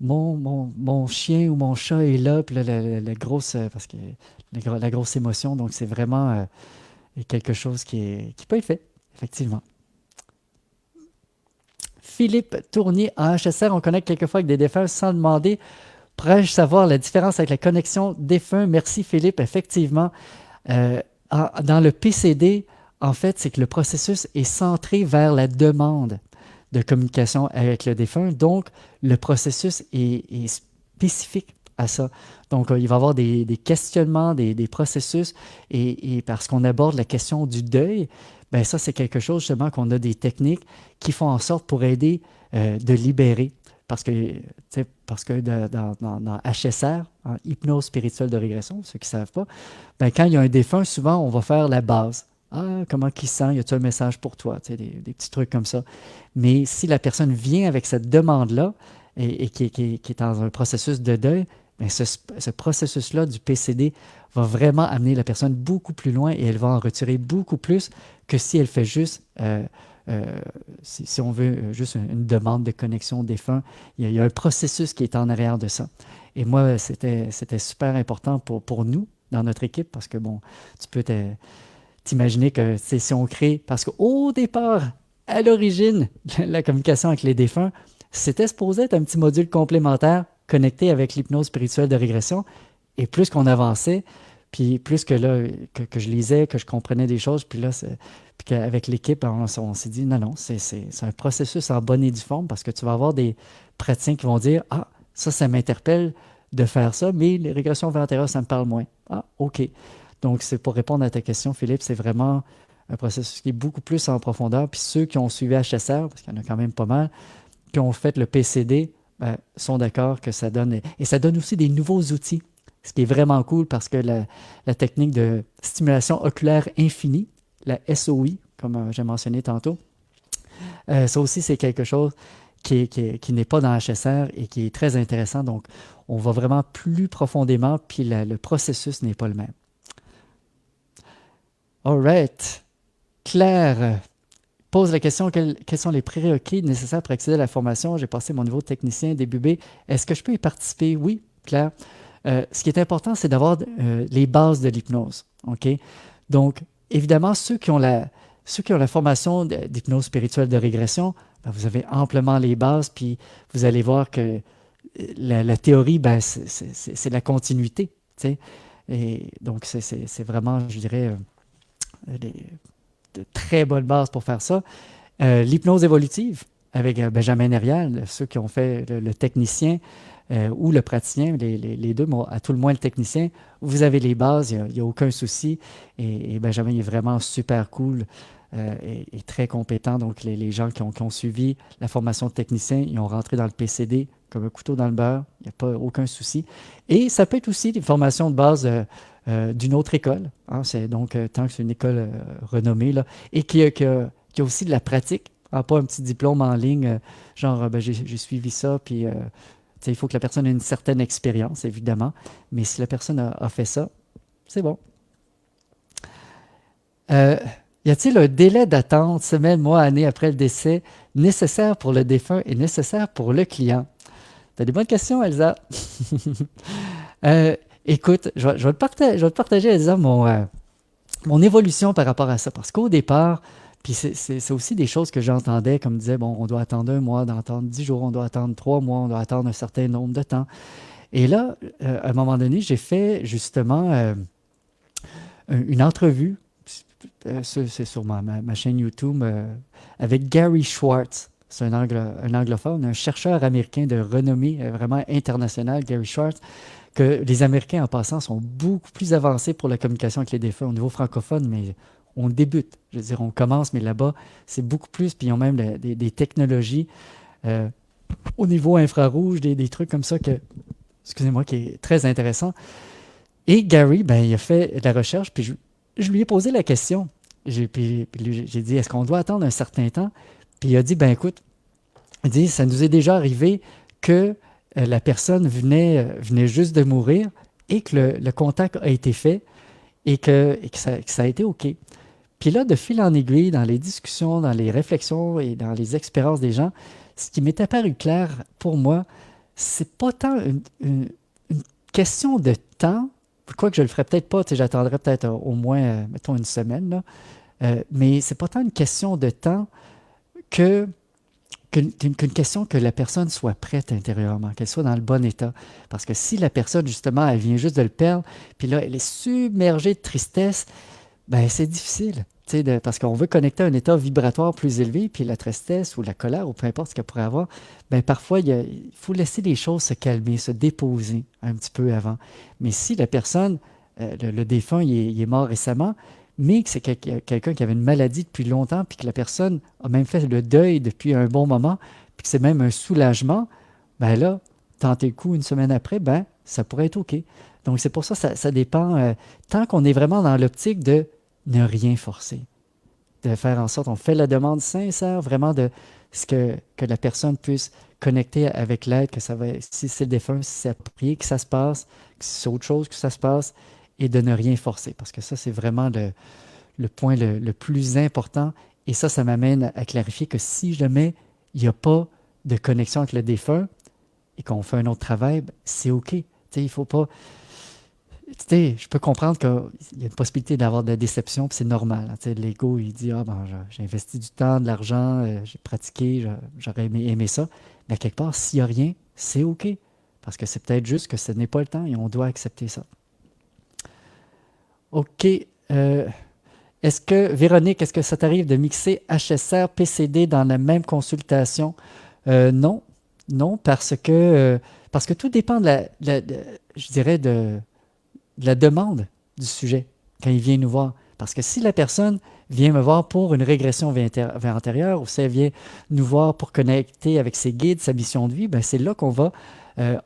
mon chien ou mon chat est là, puis là, la grosse, parce que la grosse émotion, donc c'est vraiment quelque chose qui peut être fait, effectivement. Philippe Tournier, en HSR, on connecte quelquefois avec des défunts sans demander. Pourrais-je savoir la différence avec la connexion défunt? Merci Philippe, effectivement. Dans le PCD, en fait, c'est que le processus est centré vers la demande de communication avec le défunt. Donc, le processus est spécifique à ça. Donc, il va y avoir des questionnements, des processus, et parce qu'on aborde la question du deuil, ben ça, c'est quelque chose justement qu'on a des techniques qui font en sorte pour aider de libérer. Parce que dans HSR, en hypnose spirituelle de régression, ceux qui ne savent pas, ben quand il y a un défunt, souvent, on va faire la base. Ah, comment il sent? Y a-t-il un message pour toi? Des petits trucs comme ça. Mais si la personne vient avec cette demande-là et qui est dans un processus de deuil, bien ce processus-là du PCD va vraiment amener la personne beaucoup plus loin et elle va en retirer beaucoup plus que si elle fait juste, si on veut, juste une demande de connexion au défunt. Il y a un processus qui est en arrière de ça. Et moi, c'était super important pour nous, dans notre équipe, parce que, bon, tu peux t'imaginer que si on crée... Parce qu'au départ, à l'origine, la communication avec les défunts, c'était supposé être un petit module complémentaire connecté avec l'hypnose spirituelle de régression. Et plus qu'on avançait, puis plus que là, que je lisais, que je comprenais des choses, puis là, puis qu'avec l'équipe, on s'est dit, non, c'est un processus en bonne et due forme parce que tu vas avoir des praticiens qui vont dire, ah, ça m'interpelle, de faire ça, mais les régressions vers l'intérieur, ça me parle moins. Ah, OK. Donc, c'est pour répondre à ta question, Philippe, c'est vraiment un processus qui est beaucoup plus en profondeur. Puis ceux qui ont suivi HSR, parce qu'il y en a quand même pas mal, qui ont fait le PCD, ben, sont d'accord que ça donne... Et ça donne aussi des nouveaux outils, ce qui est vraiment cool parce que la technique de stimulation oculaire infinie, la SOI, comme j'ai mentionné tantôt, ça aussi, c'est quelque chose qui n'est pas dans HSR et qui est très intéressant. Donc, on va vraiment plus profondément, puis le processus n'est pas le même. All right. Claire pose la question, quels sont les prérequis nécessaires pour accéder à la formation? J'ai passé mon niveau de technicien début B. Est-ce que je peux y participer? Oui, Claire. Ce qui est important, c'est d'avoir les bases de l'hypnose. OK? Donc, évidemment, ceux qui ont la formation d'hypnose spirituelle de régression, ben, vous avez amplement les bases, puis vous allez voir que la théorie, ben, c'est la continuité. T'sais? Et donc, c'est vraiment, je dirais, de très bonnes bases pour faire ça. L'hypnose évolutive avec Benjamin Nerial, ceux qui ont fait le technicien ou le praticien, les deux, mais à tout le moins le technicien, vous avez les bases, il n'y a aucun souci. Et Benjamin est vraiment super cool et très compétent. Donc, les gens qui ont suivi la formation de technicien, ils ont rentré dans le PCD comme un couteau dans le beurre. Il n'y a pas aucun souci. Et ça peut être aussi des formations de base d'une autre école. Hein, donc, tant que c'est une école renommée là, et qui a aussi de la pratique. Pas un petit diplôme en ligne, genre j'ai suivi ça, puis il faut que la personne ait une certaine expérience, évidemment. Mais si la personne a fait ça, c'est bon. Y a-t-il un délai d'attente, semaine, mois, année après le décès, nécessaire pour le défunt et nécessaire pour le client? Tu as des bonnes questions, Elsa. Écoute, je vais te partager, Elsa, mon évolution par rapport à ça. Parce qu'au départ, puis c'est aussi des choses que j'entendais, comme disait, bon, on doit attendre 1 mois, d'attendre 10 jours, on doit attendre 3 mois, on doit attendre un certain nombre de temps. Et là, à un moment donné, j'ai fait justement une entrevue, c'est sur ma chaîne YouTube, avec Gary Schwartz. C'est un anglophone, un chercheur américain de renommée vraiment internationale, Gary Schwartz, que les Américains, en passant, sont beaucoup plus avancés pour la communication avec les défunts au niveau francophone, mais on débute. Je veux dire, on commence, mais là-bas, c'est beaucoup plus, puis ils ont même des technologies au niveau infrarouge, des trucs comme ça excusez-moi, qui est très intéressant. Et Gary, ben, il a fait de la recherche, puis je lui ai posé la question. J'ai dit, est-ce qu'on doit attendre un certain temps? Puis il a dit, ben écoute, il dit, ça nous est déjà arrivé que la personne venait juste de mourir et que le contact a été fait et que ça a été OK. Puis là, de fil en aiguille, dans les discussions, dans les réflexions et dans les expériences des gens, ce qui m'est apparu clair pour moi, c'est pas tant une question de temps, quoique je le ferais peut-être pas, j'attendrais peut-être au moins, mettons, une semaine, là, mais c'est pas tant une question de temps qu'une question que la personne soit prête intérieurement, qu'elle soit dans le bon état. Parce que si la personne, justement, elle vient juste de le perdre, puis là, elle est submergée de tristesse, ben c'est difficile, parce qu'on veut connecter à un état vibratoire plus élevé, puis la tristesse ou la colère, ou peu importe ce qu'elle pourrait avoir, ben parfois, il faut laisser les choses se calmer, se déposer un petit peu avant. Mais si la personne, le défunt, il est mort récemment, mais que c'est quelqu'un qui avait une maladie depuis longtemps, puis que la personne a même fait le deuil depuis un bon moment, puis que c'est même un soulagement, ben là, tenter le coup 1 semaine après, ben ça pourrait être OK. Donc c'est pour ça, ça dépend, tant qu'on est vraiment dans l'optique de ne rien forcer, de faire en sorte, on fait la demande sincère, vraiment de ce que la personne puisse connecter avec l'aide, que ça va, si c'est le défunt, si c'est approprié, que ça se passe, que c'est autre chose que ça se passe, et de ne rien forcer, parce que ça, c'est vraiment le point le plus important. Et ça m'amène à clarifier que si jamais il n'y a pas de connexion avec le défunt et qu'on fait un autre travail, ben, c'est OK. Il ne faut pas... je peux comprendre qu'il y a une possibilité d'avoir de la déception, puis c'est normal. Hein, l'ego, il dit, j'ai investi du temps, de l'argent, j'ai pratiqué, j'aurais aimé ça. Mais quelque part, s'il n'y a rien, c'est OK. Parce que c'est peut-être juste que ce n'est pas le temps et on doit accepter ça. OK. Véronique, est-ce que ça t'arrive de mixer HSR, PCD dans la même consultation? Non. Non, parce que tout dépend je dirais, de la demande du sujet quand il vient nous voir. Parce que si la personne vient me voir pour une régression vers antérieure ou si elle vient nous voir pour connecter avec ses guides, sa mission de vie, ben c'est là qu'on va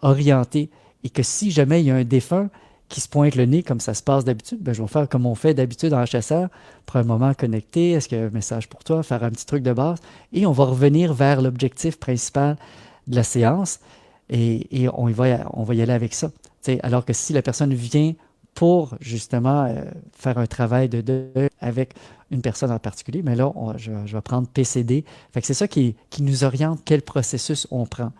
orienter. Et que si jamais il y a un défunt qui se pointe le nez comme ça se passe d'habitude, ben je vais faire comme on fait d'habitude en HSR, pour un moment connecté, est-ce qu'il y a un message pour toi, faire un petit truc de base, et on va revenir vers l'objectif principal de la séance, et on va y aller avec ça. T'sais, alors que si la personne vient pour justement faire un travail de deuil avec une personne en particulier, mais là, je vais prendre PCD. Fait que c'est ça qui nous oriente quel processus on prend.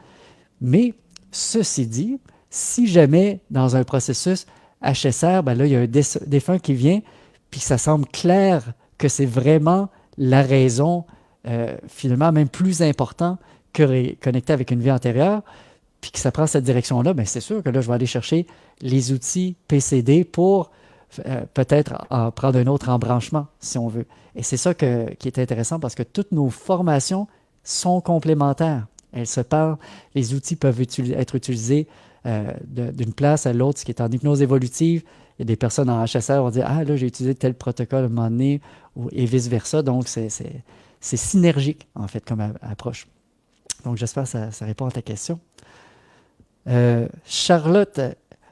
Mais, ceci dit, si jamais dans un processus HSR, ben là, il y a un défunt qui vient, puis ça semble clair que c'est vraiment la raison, finalement, même plus important que connecter avec une vie antérieure, puis que ça prend cette direction-là, bien c'est sûr que là, je vais aller chercher les outils PCD pour peut-être en prendre un autre embranchement, si on veut. Et c'est ça qui est intéressant parce que toutes nos formations sont complémentaires. Elles se parlent. Les outils peuvent être utilisés d'une place à l'autre, ce qui est en hypnose évolutive. Il y a des personnes en HSR qui vont dire « Ah, là, j'ai utilisé tel protocole à un moment donné, et vice-versa. » Donc, c'est synergique, en fait, comme approche. Donc, j'espère que ça répond à ta question. Charlotte,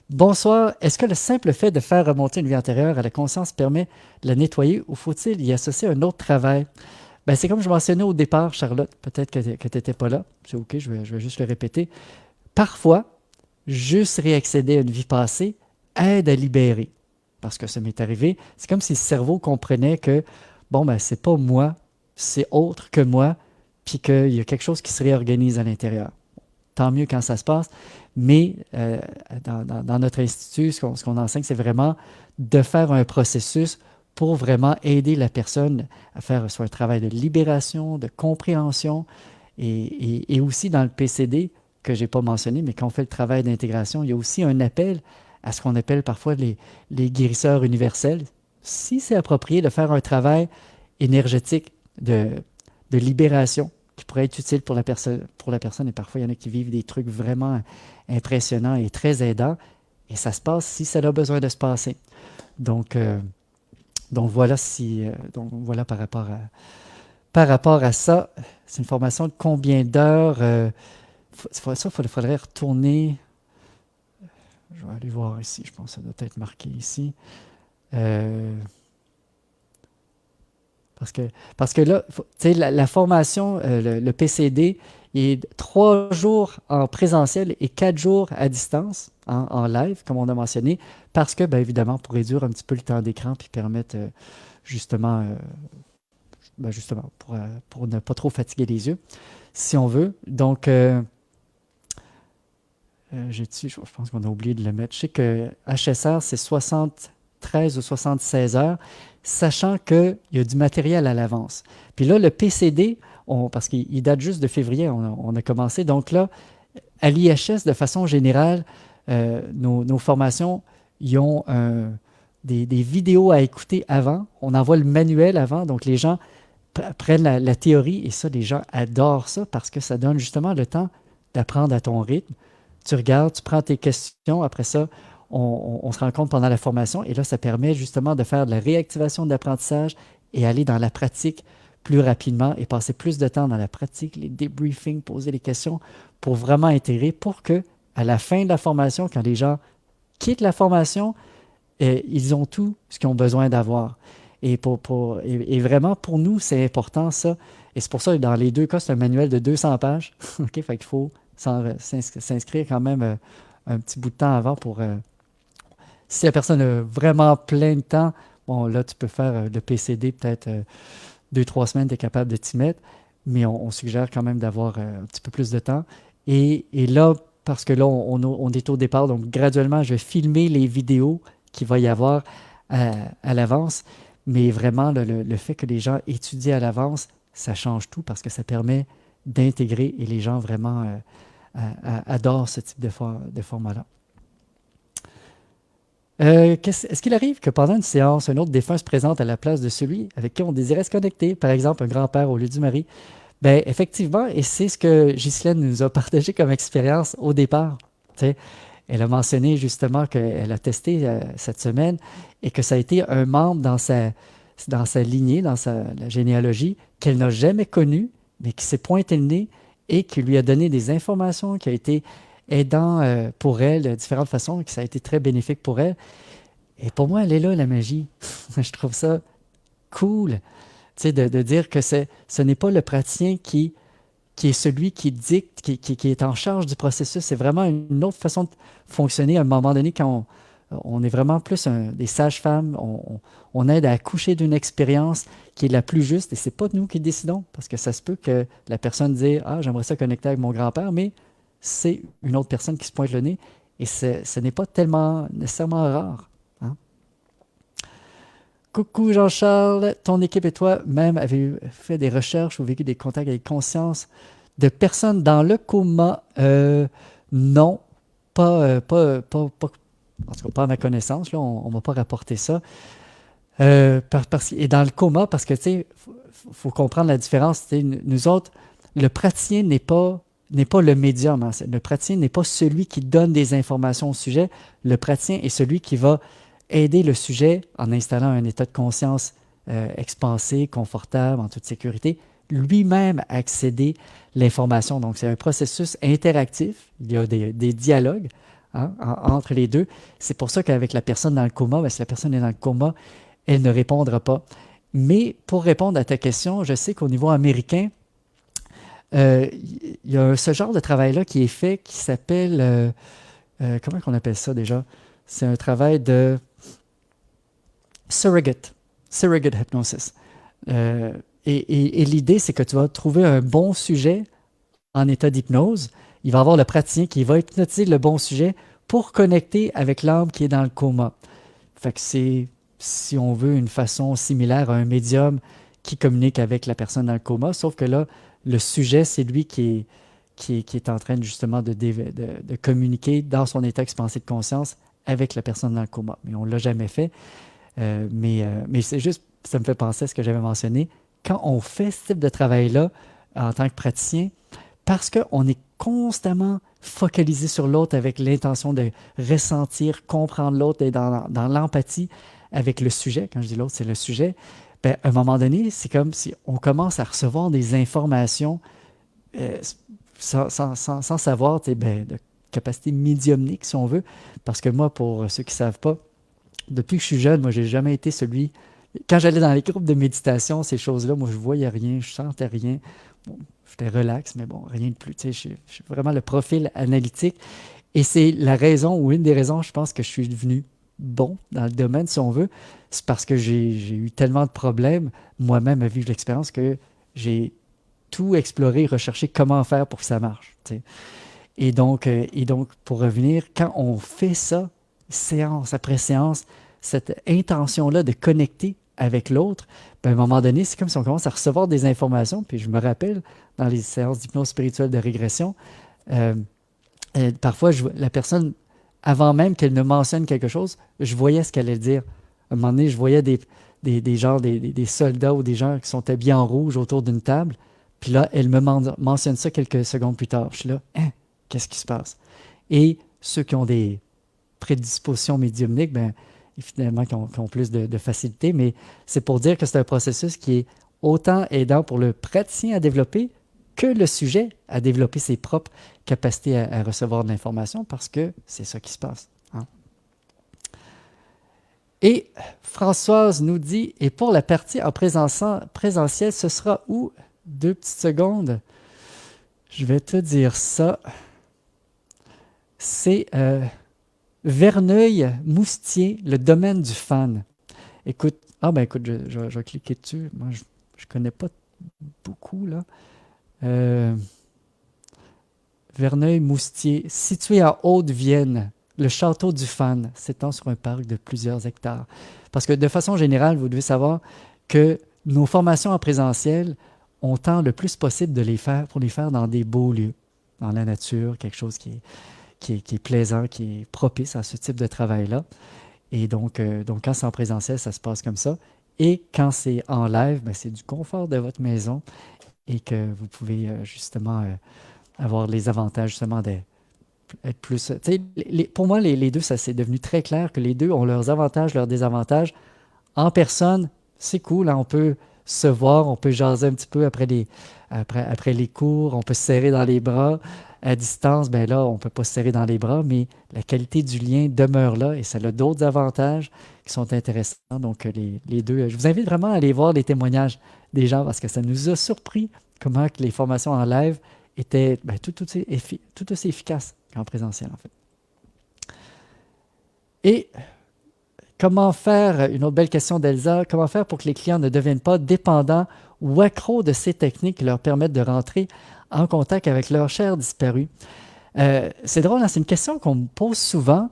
bonsoir. Est-ce que le simple fait de faire remonter une vie antérieure à la conscience permet de la nettoyer ou faut-il y associer un autre travail? Ben, c'est comme je mentionnais au départ, Charlotte. Peut-être que tu n'étais pas là. C'est OK, je vais juste le répéter. Parfois, juste réaccéder à une vie passée aide à libérer. Parce que ça m'est arrivé. C'est comme si le cerveau comprenait que, bon, ben, c'est pas moi, c'est autre que moi, puis qu'il y a quelque chose qui se réorganise à l'intérieur. Tant mieux quand ça se passe. Mais dans notre institut, ce qu'on enseigne, c'est vraiment de faire un processus pour vraiment aider la personne à faire soit un travail de libération, de compréhension, et aussi dans le PCD, que je n'ai pas mentionné, mais quand on fait le travail d'intégration, il y a aussi un appel à ce qu'on appelle parfois les guérisseurs universels. Si c'est approprié de faire un travail énergétique de libération, qui pourrait être utile pour la personne, et parfois il y en a qui vivent des trucs vraiment impressionnants et très aidants, et ça se passe si ça a besoin de se passer. Donc voilà, voilà par rapport à ça. C'est une formation de combien d'heures? Il faudrait retourner. Je vais aller voir ici, je pense que ça doit être marqué ici. Parce que là, tu sais, la formation, le PCD, il est 3 jours en présentiel et 4 jours à distance, en live, comme on a mentionné, parce que, bien évidemment, pour réduire un petit peu le temps d'écran puis permettre justement, pour ne pas trop fatiguer les yeux, si on veut. Donc, je pense qu'on a oublié de le mettre. Je sais que HSR, c'est 73 ou 76 heures, sachant qu'il y a du matériel à l'avance. Puis là, le PCD, parce qu'il date juste de février, on a commencé. Donc là, à l'IHS, de façon générale, nos formations, ils ont des vidéos à écouter avant. On envoie le manuel avant, donc les gens prennent la théorie, et ça, les gens adorent ça parce que ça donne justement le temps d'apprendre à ton rythme. Tu regardes, tu prends tes questions, après ça, on se rend compte pendant la formation, et là, ça permet justement de faire de la réactivation de l'apprentissage et aller dans la pratique plus rapidement et passer plus de temps dans la pratique, les débriefings, poser les questions pour vraiment intégrer, pour que à la fin de la formation, quand les gens quittent la formation, ils ont tout ce qu'ils ont besoin d'avoir. Et vraiment, pour nous, c'est important ça. Et c'est pour ça que dans les deux cas, c'est un manuel de 200 pages. OK, fait qu'il faut s'inscrire quand même un petit bout de temps avant pour... si la personne a vraiment plein de temps, bon, là, tu peux faire le PCD peut-être 2-3 semaines, tu es capable de t'y mettre, mais on suggère quand même d'avoir un petit peu plus de temps. Et là, parce que là, on est au départ, donc graduellement, je vais filmer les vidéos qu'il va y avoir à l'avance, mais vraiment, le fait que les gens étudient à l'avance, ça change tout parce que ça permet d'intégrer, et les gens vraiment adorent ce type de format-là. Est-ce qu'il arrive que pendant une séance, un autre défunt se présente à la place de celui avec qui on désirait se connecter, par exemple un grand-père au lieu du mari? Ben, effectivement, et c'est ce que Ghislaine nous a partagé comme expérience au départ. Tu sais, elle a mentionné justement qu'elle a testé cette semaine et que ça a été un membre dans sa lignée, la généalogie, qu'elle n'a jamais connu, mais qui s'est pointé le nez et qui lui a donné des informations, qui a été aidant pour elle de différentes façons, et que ça a été très bénéfique pour elle. Et pour moi, elle est là, la magie. Je trouve ça cool, tu sais, de dire que ce n'est pas le praticien qui est celui qui dicte, qui est en charge du processus. C'est vraiment une autre façon de fonctionner à un moment donné quand on est vraiment plus des sages-femmes. On aide à accoucher d'une expérience qui est la plus juste et c'est pas nous qui décidons parce que ça se peut que la personne dise ah, j'aimerais ça connecter avec mon grand-père, mais c'est une autre personne qui se pointe le nez et ce n'est pas tellement nécessairement rare. Hein. Coucou Jean-Charles, ton équipe et toi-même avez fait des recherches ou vécu des contacts avec conscience de personnes dans le coma? Non, en tout cas pas à ma connaissance, là, on ne m'a pas rapporté ça. Et dans le coma, parce que tu sais, faut comprendre la différence. Nous autres, le praticien n'est pas le médium. Hein. Le praticien n'est pas celui qui donne des informations au sujet. Le praticien est celui qui va aider le sujet en installant un état de conscience expansé, confortable, en toute sécurité, lui-même à accéder l'information. Donc, c'est un processus interactif. Il y a des dialogues entre les deux. C'est pour ça qu'avec la personne dans le coma, si la personne est dans le coma, elle ne répondra pas. Mais pour répondre à ta question, je sais qu'au niveau américain, il y a ce genre de travail-là qui est fait qui s'appelle... comment on appelle ça déjà? C'est un travail de surrogate hypnosis. Et l'idée, c'est que tu vas trouver un bon sujet en état d'hypnose. Il va y avoir le praticien qui va hypnotiser le bon sujet pour connecter avec l'âme qui est dans le coma. Fait que c'est, si on veut, une façon similaire à un médium qui communique avec la personne dans le coma, sauf que là, le sujet, c'est lui qui est en train justement de communiquer dans son état expansé de conscience avec la personne dans le coma. Mais on ne l'a jamais fait. Mais c'est juste, ça me fait penser à ce que j'avais mentionné. Quand on fait ce type de travail-là en tant que praticien, parce qu'on est constamment focalisé sur l'autre avec l'intention de ressentir, comprendre l'autre et dans l'empathie avec le sujet, quand je dis l'autre, c'est le sujet, ben, à un moment donné, c'est comme si on commence à recevoir des informations sans savoir de capacité médiumnique, si on veut. Parce que moi, pour ceux qui ne savent pas, depuis que je suis jeune, moi, j'ai jamais été celui... Quand j'allais dans les groupes de méditation, ces choses-là, moi, je voyais rien, je sentais rien. Bon, j'étais relax, mais bon, rien de plus. Tu sais, je suis vraiment le profil analytique. Et c'est la raison, ou une des raisons, je pense, que je suis devenu bon dans le domaine, si on veut. C'est parce que j'ai eu tellement de problèmes, moi-même, à vivre l'expérience, que j'ai tout exploré, recherché comment faire pour que ça marche. Tu sais. Et donc, pour revenir, quand on fait ça, séance après séance, cette intention-là de connecter avec l'autre, ben à un moment donné, c'est comme si on commence à recevoir des informations. Puis je me rappelle, dans les séances d'hypnose spirituelle de régression, parfois, la personne, avant même qu'elle ne mentionne quelque chose, je voyais ce qu'elle allait dire. À un moment donné, je voyais des soldats ou des gens qui sont habillés en rouge autour d'une table. Puis là, elle me mentionne ça quelques secondes plus tard. Je suis là, hein, qu'est-ce qui se passe? Et ceux qui ont des prédispositions médiumniques, ben, finalement, qui ont plus de facilité, mais c'est pour dire que c'est un processus qui est autant aidant pour le praticien à développer que le sujet à développer ses propres capacités à recevoir de l'information parce que c'est ça qui se passe. Hein? Et Françoise nous dit, et pour la partie en présentiel, ce sera où? 2 petites secondes. Je vais te dire ça. C'est Verneuil-Moustier, le domaine du fan. Écoute, je vais cliquer dessus. Moi, je ne connais pas beaucoup, là. Verneuil-Moustier, situé en Haute-Vienne, le château du fan, s'étend sur un parc de plusieurs hectares. Parce que de façon générale, vous devez savoir que nos formations en présentiel, on tend le plus possible pour les faire dans des beaux lieux, dans la nature, quelque chose qui est plaisant, qui est propice à ce type de travail-là. Et donc quand c'est en présentiel, ça se passe comme ça. Et quand c'est en live, ben, c'est du confort de votre maison. et que vous pouvez justement avoir les avantages justement d'être plus... Tu sais, pour moi, les deux, ça c'est devenu très clair que les deux ont leurs avantages, leurs désavantages. En personne, c'est cool, hein, on peut se voir, on peut jaser un petit peu après les cours, on peut se serrer dans les bras. À distance, ben là, on ne peut pas se serrer dans les bras, mais la qualité du lien demeure là et ça a d'autres avantages qui sont intéressants. Donc, les deux, je vous invite vraiment à aller voir les témoignages des gens parce que ça nous a surpris comment que les formations en live étaient tout aussi efficaces qu'en présentiel, en fait. Et comment faire, une autre belle question d'Elsa, comment faire pour que les clients ne deviennent pas dépendants ou accros de ces techniques qui leur permettent de rentrer en contact avec leur cher disparu? C'est drôle, hein, c'est une question qu'on me pose souvent,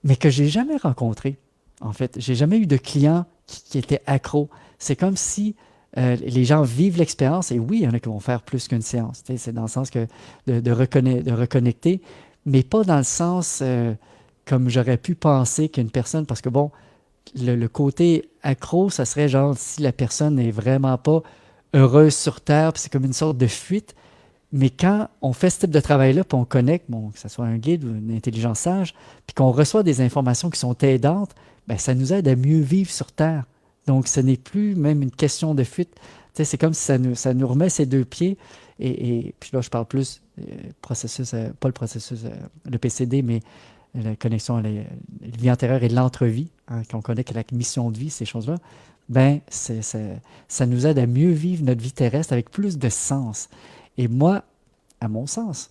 mais que j'ai jamais rencontrée. En fait, j'ai jamais eu de clients qui étaient accros. C'est comme si les gens vivent l'expérience, et oui, il y en a qui vont faire plus qu'une séance. C'est dans le sens que de reconnecter, mais pas dans le sens comme j'aurais pu penser qu'une personne, parce que bon, le côté accro, ça serait genre si la personne n'est vraiment pas heureuse sur Terre, puis c'est comme une sorte de fuite. Mais quand on fait ce type de travail-là, puis on connecte, bon, que ce soit un guide ou une intelligence sage, puis qu'on reçoit des informations qui sont aidantes, ben, ça nous aide à mieux vivre sur Terre. Donc, ce n'est plus même une question de fuite. Tu sais, c'est comme si ça nous remet ses deux pieds. Et puis là, je parle plus processus, pas le processus, le PCD, mais la connexion à la vie antérieure et l'entrevie, hein, qu'on connaît que la mission de vie, ces choses-là. Ben, ça nous aide à mieux vivre notre vie terrestre avec plus de sens. Et moi, à mon sens,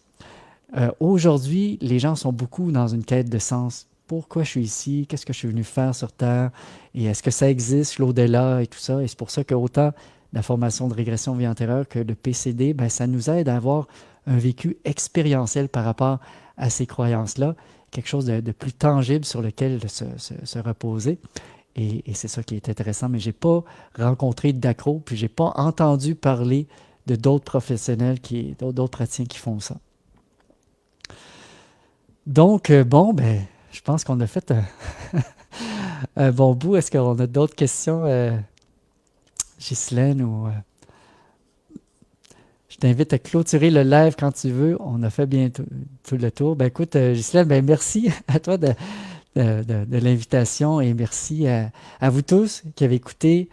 aujourd'hui, les gens sont beaucoup dans une quête de sens. Pourquoi je suis ici? Qu'est-ce que je suis venu faire sur Terre? Et est-ce que ça existe, l'au-delà et tout ça? Et c'est pour ça qu'autant la formation de régression vie antérieure que le PCD, ben, ça nous aide à avoir un vécu expérientiel par rapport à ces croyances-là, quelque chose de plus tangible sur lequel se reposer. Et c'est ça qui est intéressant. Mais je n'ai pas rencontré d'accro, puis je n'ai pas entendu parler de d'autres professionnels, d'autres praticiens qui font ça. Donc, bon, ben, je pense qu'on a fait un bon bout. Est-ce qu'on a d'autres questions, Ghislaine? Je t'invite à clôturer le live quand tu veux. On a fait bientôt tout le tour. Ben, écoute, Ghislaine, ben, merci à toi de l'invitation et merci à vous tous qui avez écouté.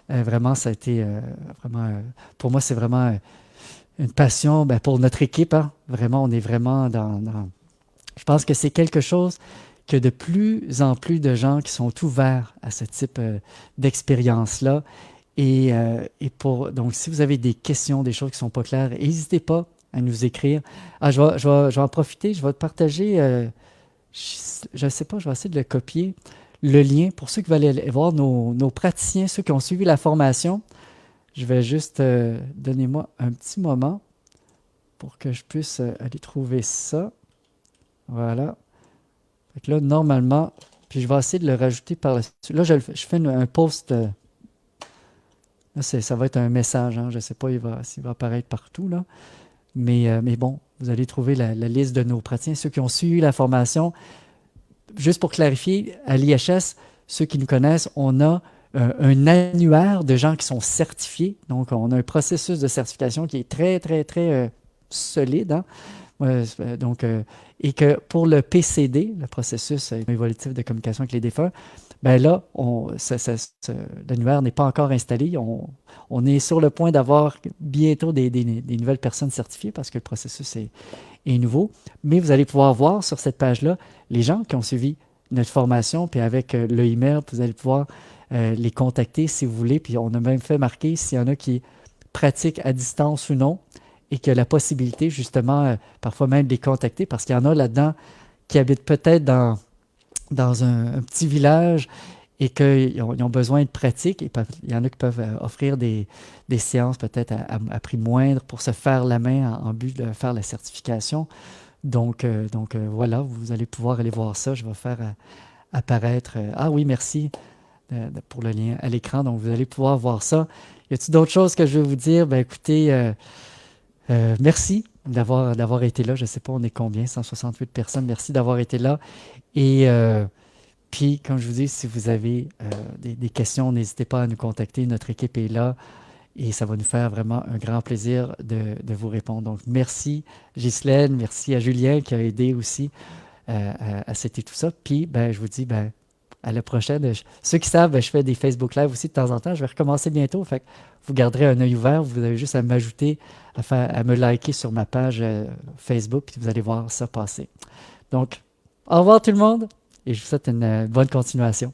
Vraiment, ça a été pour moi, c'est vraiment une passion pour notre équipe. Hein. Vraiment, on est vraiment dans... Je pense que c'est quelque chose que de plus en plus de gens qui sont ouverts à ce type d'expérience-là. Donc, si vous avez des questions, des choses qui ne sont pas claires, n'hésitez pas à nous écrire. Je vais en profiter, je vais te partager, je ne sais pas, je vais essayer de le copier. Le lien, pour ceux qui veulent aller voir nos praticiens, ceux qui ont suivi la formation, je vais juste donnez-moi un petit moment pour que je puisse aller trouver ça. Voilà. Fait que là, normalement, puis je vais essayer de le rajouter par la suite. Là, je fais un post. Là, ça va être un message. Hein, je ne sais pas s'il va apparaître partout. Là. Mais bon, vous allez trouver la liste de nos praticiens, ceux qui ont suivi la formation. Juste pour clarifier, à l'IHS, ceux qui nous connaissent, on a un annuaire de gens qui sont certifiés. Donc, on a un processus de certification qui est très, très, très solide. Hein? Et que pour le PCD, le processus évolutif de communication avec les défunts, ben là, l'annuaire n'est pas encore installé. On est sur le point d'avoir bientôt des nouvelles personnes certifiées parce que le processus est nouveau. Mais vous allez pouvoir voir sur cette page-là les gens qui ont suivi notre formation, puis avec le email, vous allez pouvoir les contacter si vous voulez. Puis on a même fait marquer s'il y en a qui pratiquent à distance ou non et qu'il y a la possibilité justement parfois même de les contacter parce qu'il y en a là-dedans qui habitent peut-être dans un petit village et qu'ils ont besoin de pratique. Et il y en a qui peuvent offrir des séances peut-être à prix moindre pour se faire la main en but de faire la certification. Donc voilà, vous allez pouvoir aller voir ça. Je vais faire apparaître... ah oui, merci pour le lien à l'écran. Donc vous allez pouvoir voir ça. Y a-t-il d'autres choses que je vais vous dire? Ben écoutez, merci d'avoir été là. Je ne sais pas, on est combien? 168 personnes. Merci d'avoir été là. Et puis, comme je vous dis, si vous avez des questions, n'hésitez pas à nous contacter. Notre équipe est là. Et ça va nous faire vraiment un grand plaisir de vous répondre. Donc, merci Ghislaine, merci à Julien qui a aidé aussi à setter tout ça. Puis, ben, je vous dis à la prochaine. Ceux qui savent, je fais des Facebook Live aussi de temps en temps. Je vais recommencer bientôt. Fait que vous garderez un œil ouvert. Vous avez juste à m'ajouter, à me liker sur ma page Facebook, puis vous allez voir ça passer. Donc, au revoir tout le monde et je vous souhaite une bonne continuation.